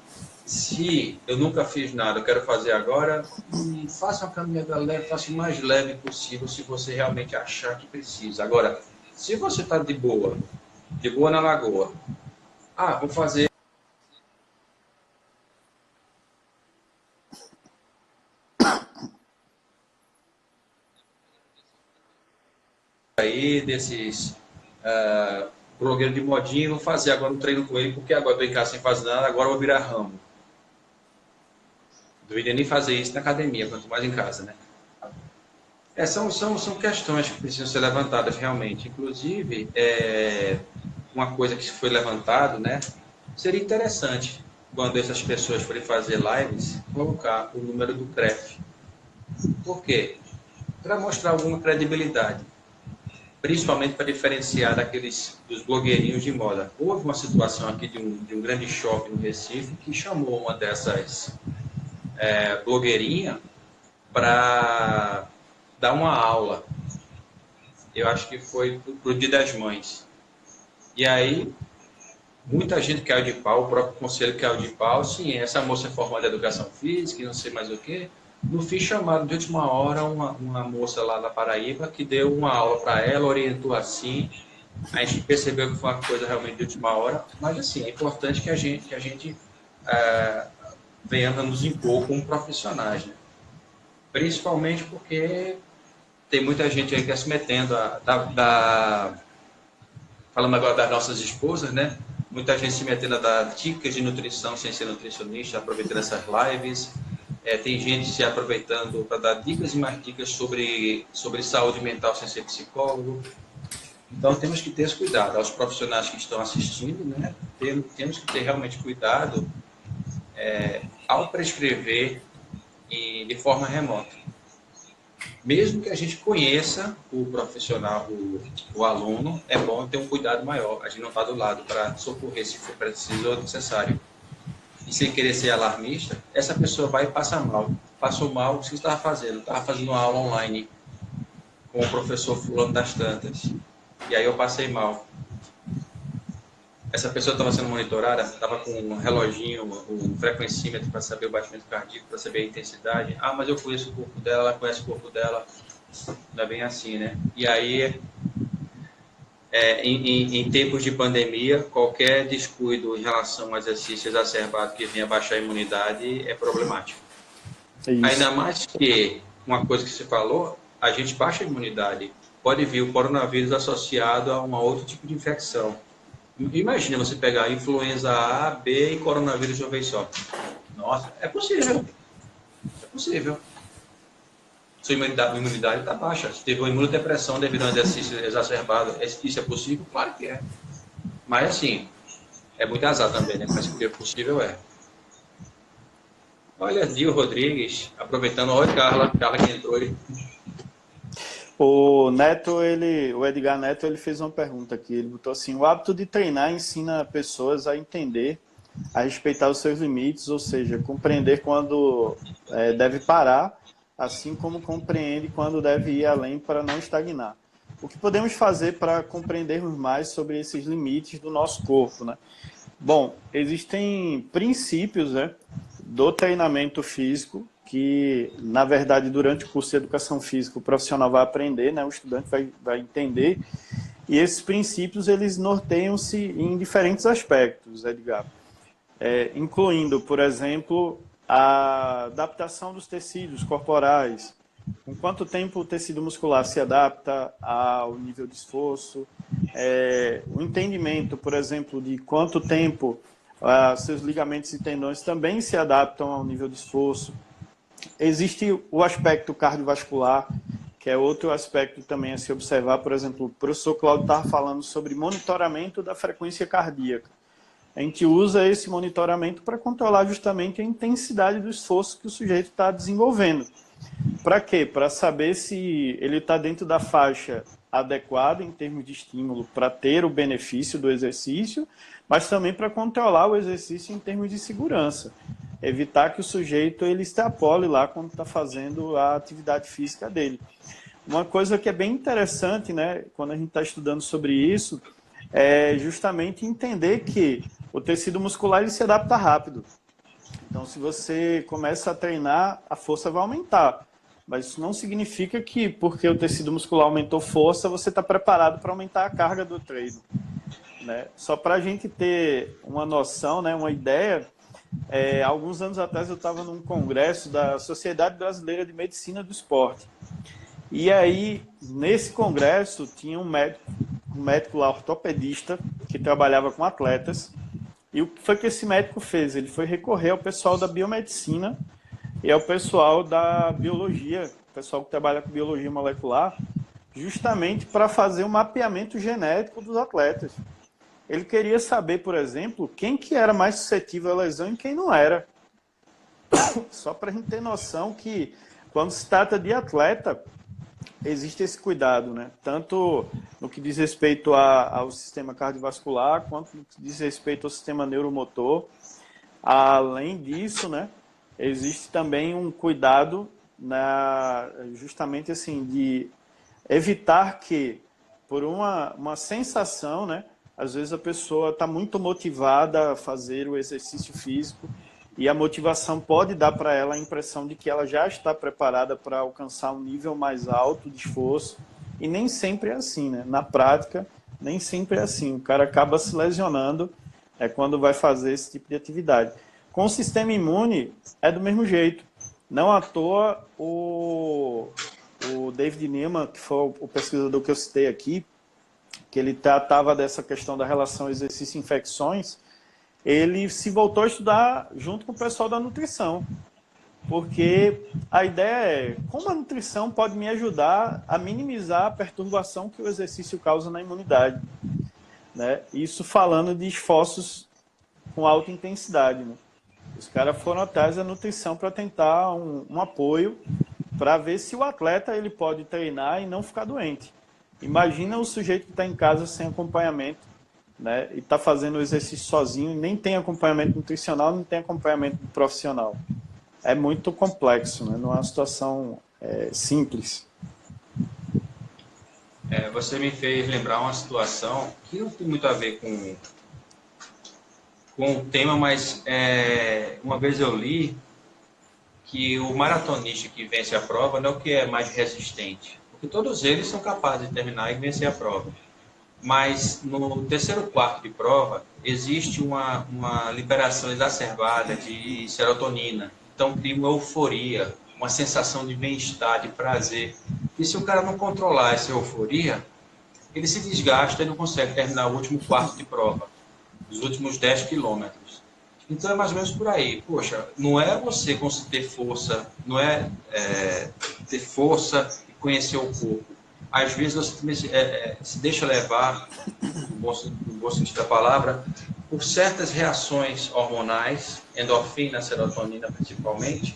Se eu nunca fiz nada, eu quero fazer agora, faça uma caminhada leve, faça o mais leve possível, se você realmente achar que precisa. Agora, se você está de boa na lagoa, vou fazer aí desses blogueiros de modinha, vou fazer agora um treino com ele, porque agora estou em casa sem fazer nada, agora eu vou virar ramo. Não deveria nem fazer isso na academia, quanto mais em casa, né? São questões que precisam ser levantadas realmente. Inclusive, uma coisa que foi levantado, né? Seria interessante, quando essas pessoas forem fazer lives, colocar o número do CREF. Por quê? Para mostrar alguma credibilidade. Principalmente para diferenciar dos blogueirinhos de moda. Houve uma situação aqui de um grande shopping no Recife que chamou uma dessas blogueirinhas para dar uma aula. Eu acho que foi para o Dia das Mães. E aí, muita gente caiu de pau, o próprio conselho caiu de pau. Sim, essa moça é formada em educação física e não sei mais o quê. No fim, chamado de última hora uma moça lá da Paraíba que deu uma aula para ela, orientou assim. A gente percebeu que foi uma coisa realmente de última hora, mas assim, é importante que a gente venha nos impor como profissionais, né? Principalmente porque tem muita gente aí que está se metendo, falando agora das nossas esposas, né? Muita gente se metendo a dar dicas de nutrição sem ser nutricionista, aproveitando essas lives. Tem gente se aproveitando para dar dicas e mais dicas sobre saúde mental sem ser psicólogo. Então, temos que ter esse cuidado. Aos profissionais que estão assistindo, né? Temos que ter realmente cuidado ao prescrever e de forma remota. Mesmo que a gente conheça o profissional, o aluno, é bom ter um cuidado maior. A gente não está do lado para socorrer se for preciso ou necessário. E sem querer ser alarmista, essa pessoa vai passar mal. Passou mal, o que você estava fazendo? Estava fazendo uma aula online com o professor fulano das tantas. E aí eu passei mal. Essa pessoa estava sendo monitorada, estava com um reloginho, um frequencímetro para saber o batimento cardíaco, para saber a intensidade. Mas eu conheço o corpo dela, ela conhece o corpo dela. Não é bem assim, né? E aí, em tempos de pandemia, qualquer descuido em relação ao exercício exacerbado que venha baixar a imunidade é problemático. Ainda mais que, uma coisa que você falou, a gente baixa a imunidade. Pode vir o coronavírus associado a um outro tipo de infecção. Imagina você pegar influenza A, B e coronavírus de uma vez só. Nossa, é possível. É possível. Sua imunidade está baixa. Se teve uma imunodepressão devido a um exercício exacerbado, isso é possível? Claro que é. Mas, assim, é muito azar também, né? Mas que é possível é. Olha, Dio Rodrigues, aproveitando. Olha, Carla que entrou aí. O Edgar Neto, ele fez uma pergunta aqui. Ele botou assim: o hábito de treinar ensina pessoas a entender, a respeitar os seus limites, ou seja, compreender quando deve parar, assim como compreende quando deve ir além para não estagnar. O que podemos fazer para compreendermos mais sobre esses limites do nosso corpo, né? Bom, existem princípios, né, do treinamento físico que, na verdade, durante o curso de educação física, o profissional vai aprender, né, o estudante vai entender, e esses princípios, eles norteiam-se em diferentes aspectos, Edgar, incluindo, por exemplo, a adaptação dos tecidos corporais, com quanto tempo o tecido muscular se adapta ao nível de esforço, o entendimento, por exemplo, de quanto tempo seus ligamentos e tendões também se adaptam ao nível de esforço. Existe o aspecto cardiovascular, que é outro aspecto também a se observar. Por exemplo, o professor Cláudio estava falando sobre monitoramento da frequência cardíaca. A gente usa esse monitoramento para controlar justamente a intensidade do esforço que o sujeito está desenvolvendo. Para quê? Para saber se ele está dentro da faixa adequada em termos de estímulo para ter o benefício do exercício, mas também para controlar o exercício em termos de segurança. evitar que o sujeito ele extrapole lá quando está fazendo a atividade física dele. Uma coisa que é bem interessante, né, quando a gente está estudando sobre isso, é justamente entender que o tecido muscular ele se adapta rápido. Então, se você começa a treinar, a força vai aumentar. Mas isso não significa que, porque o tecido muscular aumentou força, você está preparado para aumentar a carga do treino, né? Só para a gente ter uma noção, né, uma ideia, alguns anos atrás eu estava num congresso da Sociedade Brasileira de Medicina do Esporte. E aí, nesse congresso, tinha um médico lá, ortopedista, que trabalhava com atletas. E o que foi que esse médico fez? Ele foi recorrer ao pessoal da biomedicina e ao pessoal da biologia, o pessoal que trabalha com biologia molecular, justamente para fazer um mapeamento genético dos atletas. Ele queria saber, por exemplo, quem que era mais suscetível à lesão e quem não era. Só para a gente ter noção que, quando se trata de atleta, existe esse cuidado, né? Tanto no que diz respeito ao sistema cardiovascular, quanto no que diz respeito ao sistema neuromotor. Além disso, né, existe também um cuidado justamente assim, de evitar que, por uma sensação, né, às vezes a pessoa está muito motivada a fazer o exercício físico e a motivação pode dar para ela a impressão de que ela já está preparada para alcançar um nível mais alto de esforço. E nem sempre é assim, né? Na prática, nem sempre é assim. O cara acaba se lesionando quando vai fazer esse tipo de atividade. Com o sistema imune, é do mesmo jeito. Não à toa, o David Neyman, que foi o pesquisador que eu citei aqui, que ele tratava dessa questão da relação exercício-infecções, ele se voltou a estudar junto com o pessoal da nutrição. Porque a ideia é como a nutrição pode me ajudar a minimizar a perturbação que o exercício causa na imunidade, né? Isso falando de esforços com alta intensidade, né? Os caras foram atrás da nutrição para tentar um apoio para ver se o atleta ele pode treinar e não ficar doente. Imagina o sujeito que está em casa sem acompanhamento, né, e está fazendo o exercício sozinho, nem tem acompanhamento nutricional, nem tem acompanhamento profissional. É muito complexo, né? Não é uma situação simples. Você me fez lembrar uma situação que não tem muito a ver com o tema, mas uma vez eu li que o maratonista que vence a prova não é o que é mais resistente, porque todos eles são capazes de terminar e vencer a prova. Mas no terceiro quarto de prova, existe uma liberação exacerbada de serotonina. Então, cria uma euforia, uma sensação de bem-estar, de prazer. E se o cara não controlar essa euforia, ele se desgasta e não consegue terminar o último quarto de prova, os últimos 10 quilômetros. Então, é mais ou menos por aí. Poxa, não é você conseguir ter força, não é ter força e conhecer o corpo. Às vezes você se deixa levar, no bom sentido da palavra, por certas reações hormonais, endorfina, serotonina principalmente,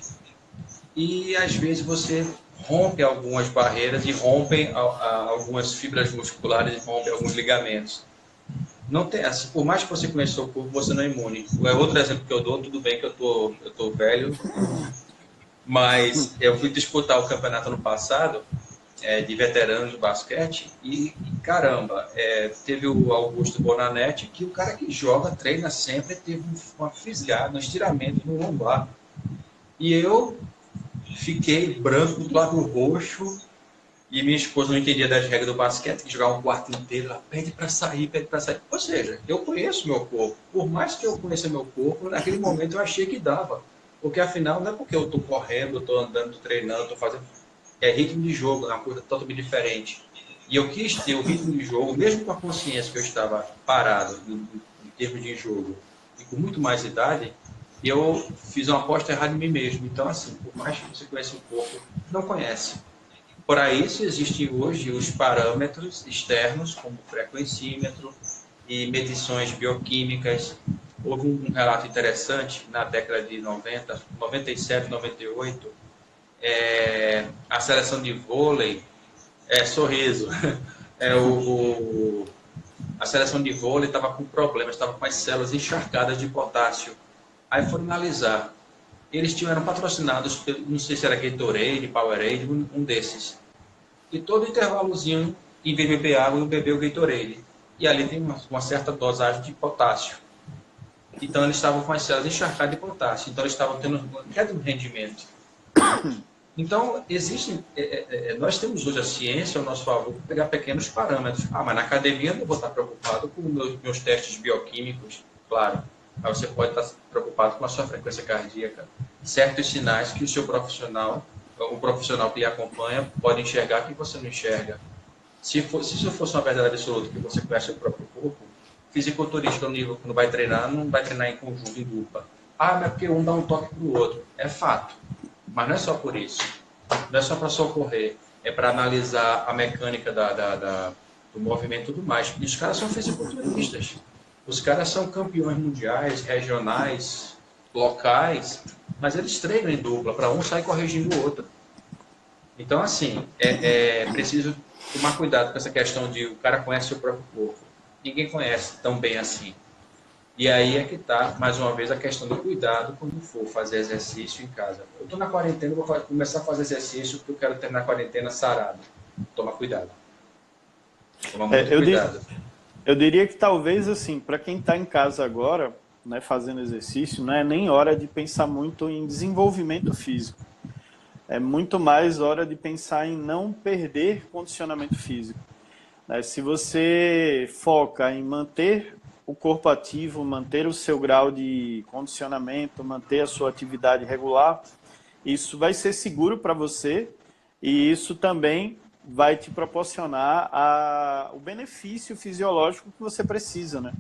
e às vezes você rompe algumas barreiras e rompe algumas fibras musculares e rompe alguns ligamentos. Não tem, assim, por mais que você conheça o corpo, você não é imune. Outro exemplo que eu dou, tudo bem que eu tô velho, mas eu fui disputar o campeonato ano passado, de veteranos de basquete, e caramba, teve o Augusto Bonanetti, que o cara que joga, treina sempre, teve uma fisgada, um estiramento no lombar. E eu fiquei branco do lado roxo, e minha esposa não entendia das regras do basquete, que jogava um quarto inteiro, ela pede para sair. Ou seja, eu conheço meu corpo. Por mais que eu conheça meu corpo, naquele momento eu achei que dava. Porque afinal, não é porque eu estou correndo, eu estou andando, tô treinando, estou fazendo... É ritmo de jogo, é uma coisa totalmente diferente. E eu quis ter o ritmo de jogo, mesmo com a consciência que eu estava parado em termos de jogo, e com muito mais idade, eu fiz uma aposta errada em mim mesmo. Então, assim, por mais que você conheça o corpo, não conhece. Para isso, existem hoje os parâmetros externos, como o frequencímetro e medições bioquímicas. Houve um relato interessante na década de 90, 97, 98, a seleção de vôlei, sorriso, a seleção de vôlei estava com problemas, estava com as células encharcadas de potássio. Aí foram analisar. eles eram patrocinados, não sei se era Gatorade, Powerade, um desses. E todo intervalozinho, em vez de beber água, eu beber o Gatorade. E ali tem uma certa dosagem de potássio. Então eles estavam com as células encharcadas de potássio. Então eles estavam tendo uma queda no rendimento. Então, nós temos hoje a ciência ao nosso favor para pegar pequenos parâmetros. Mas na academia eu não vou estar preocupado com meus testes bioquímicos, claro. Mas você pode estar preocupado com a sua frequência cardíaca. Certos sinais que o profissional que lhe acompanha, pode enxergar que você não enxerga. Se isso fosse uma verdade absoluta, que você conhece o próprio corpo, fisiculturista, quando vai treinar, não vai treinar em conjunto, em dupla. Mas é porque um dá um toque para o outro. É fato. Mas não é só por isso. Não é só para socorrer. É para analisar a mecânica do movimento e tudo mais. E os caras são fisiculturistas. Os caras são campeões mundiais, regionais, locais, mas eles treinam em dupla, para um sair corrigindo o outro. Então, assim, é preciso tomar cuidado com essa questão de o cara conhece o próprio corpo. Ninguém conhece tão bem assim. E aí é que está, mais uma vez, a questão do cuidado quando for fazer exercício em casa. Eu estou na quarentena, vou começar a fazer exercício porque eu quero terminar a quarentena sarado. Toma cuidado. Toma muito cuidado. Eu diria que talvez, assim, para quem está em casa agora, né, fazendo exercício, não é nem hora de pensar muito em desenvolvimento físico. É muito mais hora de pensar em não perder condicionamento físico. Se você foca em manter o corpo ativo, manter o seu grau de condicionamento, manter a sua atividade regular, isso vai ser seguro para você e isso também vai te proporcionar o benefício fisiológico que você precisa, né?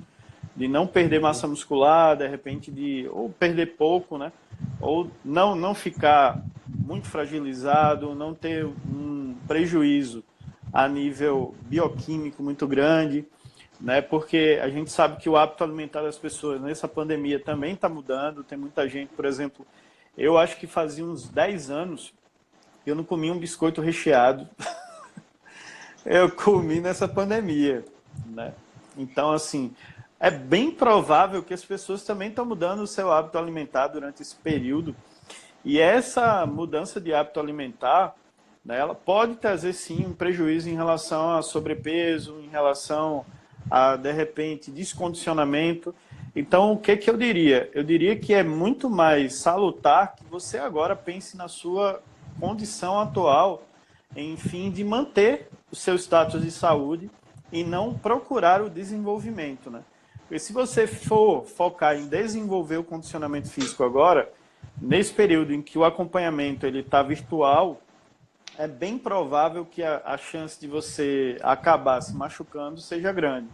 De não perder massa muscular, de repente ou perder pouco, né? Ou não ficar muito fragilizado, não ter um prejuízo a nível bioquímico muito grande, né? Porque a gente sabe que o hábito alimentar das pessoas nessa pandemia também está mudando. Tem muita gente, por exemplo, eu acho que fazia uns 10 anos que eu não comia um biscoito recheado. Eu comi nessa pandemia, né? Então, assim, é bem provável que as pessoas também estão mudando o seu hábito alimentar durante esse período. E essa mudança de hábito alimentar, né, ela pode trazer, sim, um prejuízo em relação a sobrepeso, em relação a, de repente, descondicionamento. Então, o que eu diria? Eu diria que é muito mais salutar que você agora pense na sua condição atual, em fim de manter o seu status de saúde e não procurar o desenvolvimento, né? Porque se você for focar em desenvolver o condicionamento físico agora, nesse período em que o acompanhamento está virtual, é bem provável que a chance de você acabar se machucando seja grande,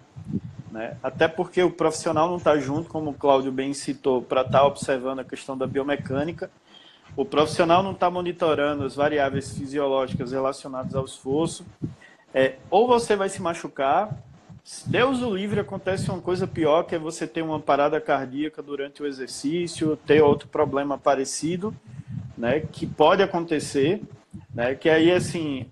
né? Até porque o profissional não está junto, como o Cláudio bem citou, para estar observando a questão da biomecânica. O profissional não está monitorando as variáveis fisiológicas relacionadas ao esforço. Ou você vai se machucar, Deus o livre, acontece uma coisa pior, que é você ter uma parada cardíaca durante o exercício, ter outro problema parecido, né, que pode acontecer, né, que aí, assim,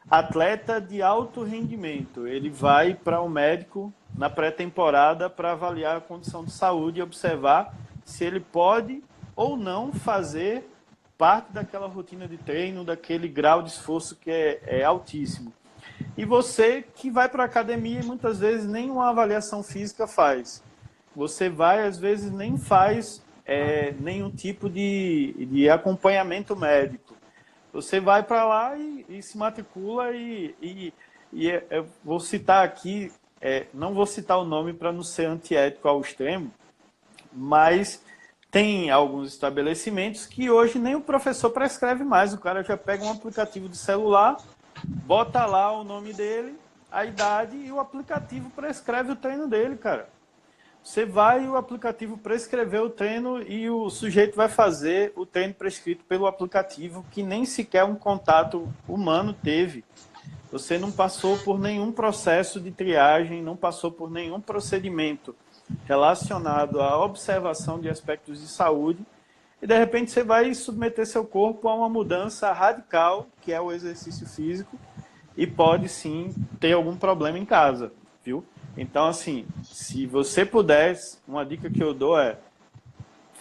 atleta de alto rendimento, ele vai para um médico na pré-temporada para avaliar a condição de saúde e observar se ele pode ou não fazer parte daquela rotina de treino, daquele grau de esforço que é altíssimo. E você que vai para a academia e muitas vezes nem uma avaliação física faz. Você vai, às vezes, nem faz nenhum tipo de acompanhamento médico. Você vai para lá e se matricula eu vou citar aqui, não vou citar o nome para não ser antiético ao extremo, mas tem alguns estabelecimentos que hoje nem o professor prescreve mais. O cara já pega um aplicativo de celular, bota lá o nome dele, a idade e o aplicativo prescreve o treino dele, cara. Você vai e o aplicativo prescreveu o treino e o sujeito vai fazer o treino prescrito pelo aplicativo, que nem sequer um contato humano teve. Você não passou por nenhum processo de triagem, não passou por nenhum procedimento relacionado à observação de aspectos de saúde, e de repente você vai submeter seu corpo a uma mudança radical, que é o exercício físico, e pode sim ter algum problema em casa, viu? Então, assim, se você puder, uma dica que eu dou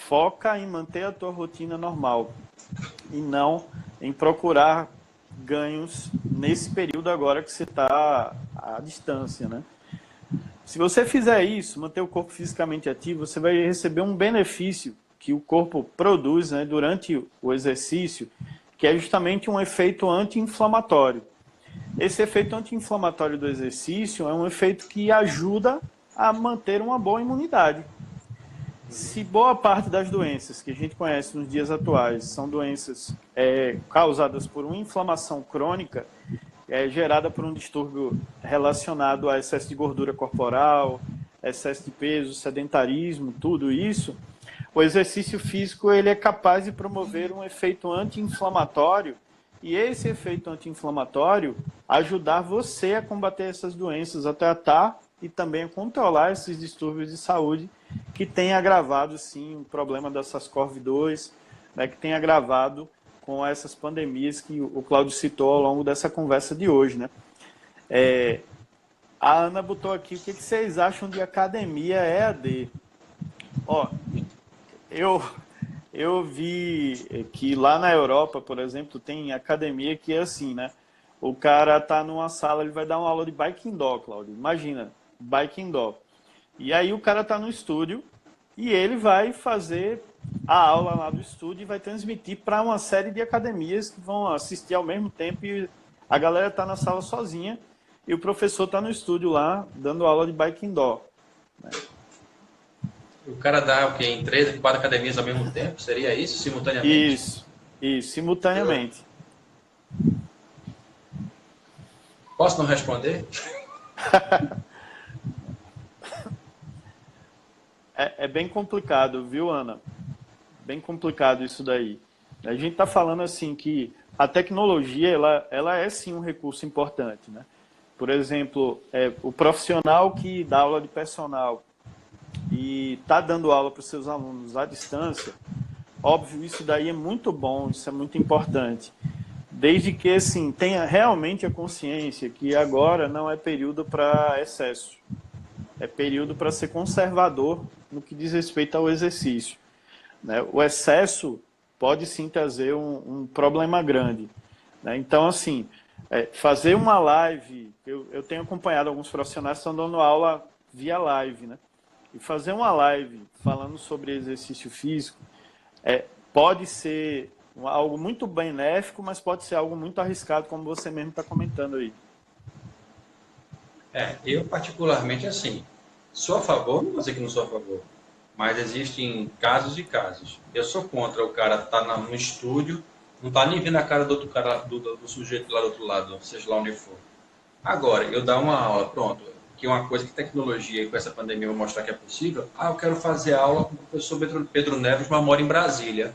foca em manter a tua rotina normal e não em procurar ganhos nesse período agora que você está à distância, né? Se você fizer isso, manter o corpo fisicamente ativo, você vai receber um benefício que o corpo produz, né, durante o exercício, que é justamente um efeito anti-inflamatório. Esse efeito anti-inflamatório do exercício é um efeito que ajuda a manter uma boa imunidade. Se boa parte das doenças que a gente conhece nos dias atuais são doenças causadas por uma inflamação crônica, gerada por um distúrbio relacionado a excesso de gordura corporal, excesso de peso, sedentarismo, tudo isso, o exercício físico ele é capaz de promover um efeito anti-inflamatório e esse efeito anti-inflamatório ajudar você a combater essas doenças, a tratar e também a controlar esses distúrbios de saúde que tem agravado, sim, o problema da SARS-CoV-2, né, que tem agravado com essas pandemias que o Cláudio citou ao longo dessa conversa de hoje, né? A Ana botou aqui, o que vocês acham de academia EAD? Ó, eu vi que lá na Europa, por exemplo, tem academia que é assim, né? O cara tá numa sala, ele vai dar uma aula de bike indoor, Cláudio. Imagina, bike indoor. E aí o cara tá no estúdio e ele vai fazer a aula lá do estúdio e vai transmitir para uma série de academias que vão assistir ao mesmo tempo e a galera tá na sala sozinha e o professor tá no estúdio lá dando aula de bike indoor. Né? O cara dá o quê? Em 3, 4 academias ao mesmo tempo? Seria isso, simultaneamente? Isso, simultaneamente. Posso não responder? É bem complicado, viu, Ana? Bem complicado isso daí. A gente está falando assim que a tecnologia ela é sim um recurso importante, né? Por exemplo, o profissional que dá aula de personal e está dando aula para os seus alunos à distância, óbvio, isso daí é muito bom, isso é muito importante. Desde que, assim, tenha realmente a consciência que agora não é período para excesso. É período para ser conservador no que diz respeito ao exercício. Né? O excesso pode sim trazer um problema grande. Né? Então, assim, fazer uma live, eu tenho acompanhado alguns profissionais que estão dando aula via live, né? E fazer uma live falando sobre exercício físico pode ser algo muito benéfico, mas pode ser algo muito arriscado, como você mesmo está comentando aí. Eu particularmente, assim, sou a favor, não vou dizer que não sou a favor, mas existem casos e casos. Eu sou contra o cara estar no estúdio, não está nem vendo a cara do outro cara, do sujeito lá do outro lado, seja lá onde for. Agora, eu dar uma aula, pronto, que é uma coisa que tecnologia e com essa pandemia vai mostrar que é possível. Eu quero fazer aula com o professor Pedro Neves, mas mora em Brasília.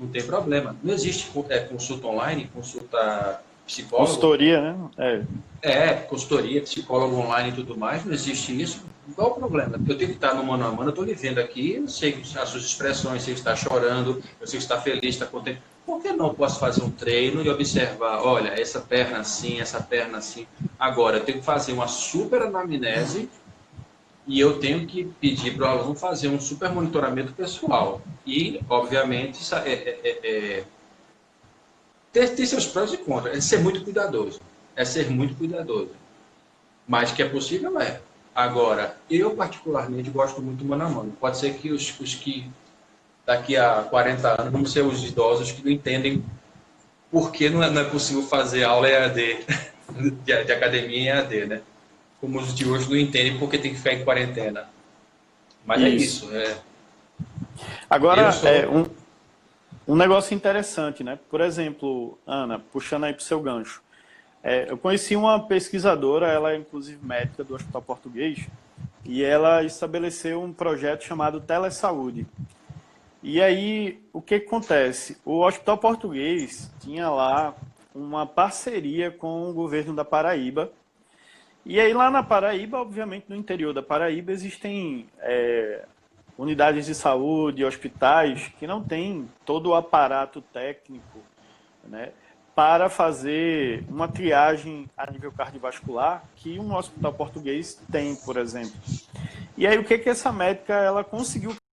Não tem problema. Não existe consulta online, consulta psicólogo. Consultoria, né? Consultoria, psicólogo online e tudo mais. Não existe isso. Qual o problema? Eu tenho que estar no mano a mano, eu estou lhe vendo aqui, eu sei as suas expressões, sei que está chorando, eu sei que está feliz, está contente. Por que não posso fazer um treino e observar, olha, essa perna assim, essa perna assim. Agora, eu tenho que fazer uma super anamnese e eu tenho que pedir para o aluno fazer um super monitoramento pessoal. E, obviamente, ter seus prós e contras. É ser muito cuidadoso. Mas que é possível, é. Agora, eu particularmente gosto muito do mano a mano. Pode ser que os que daqui a 40 anos vão ser os idosos que não entendem por que não é possível fazer aula EAD, de academia em EAD, né? Como os de hoje não entendem por que tem que ficar em quarentena. Mas é isso. Agora, um negócio interessante, né? Por exemplo, Ana, puxando aí para o seu gancho. Eu conheci uma pesquisadora, ela é inclusive médica do Hospital Português, e ela estabeleceu um projeto chamado Telesaúde. E aí, o que acontece? O Hospital Português tinha lá uma parceria com o governo da Paraíba. E aí, lá na Paraíba, obviamente, no interior da Paraíba, existem unidades de saúde, hospitais, que não têm todo o aparato técnico, né, para fazer uma triagem a nível cardiovascular que um hospital português tem, por exemplo. E aí, o que essa médica ela conseguiu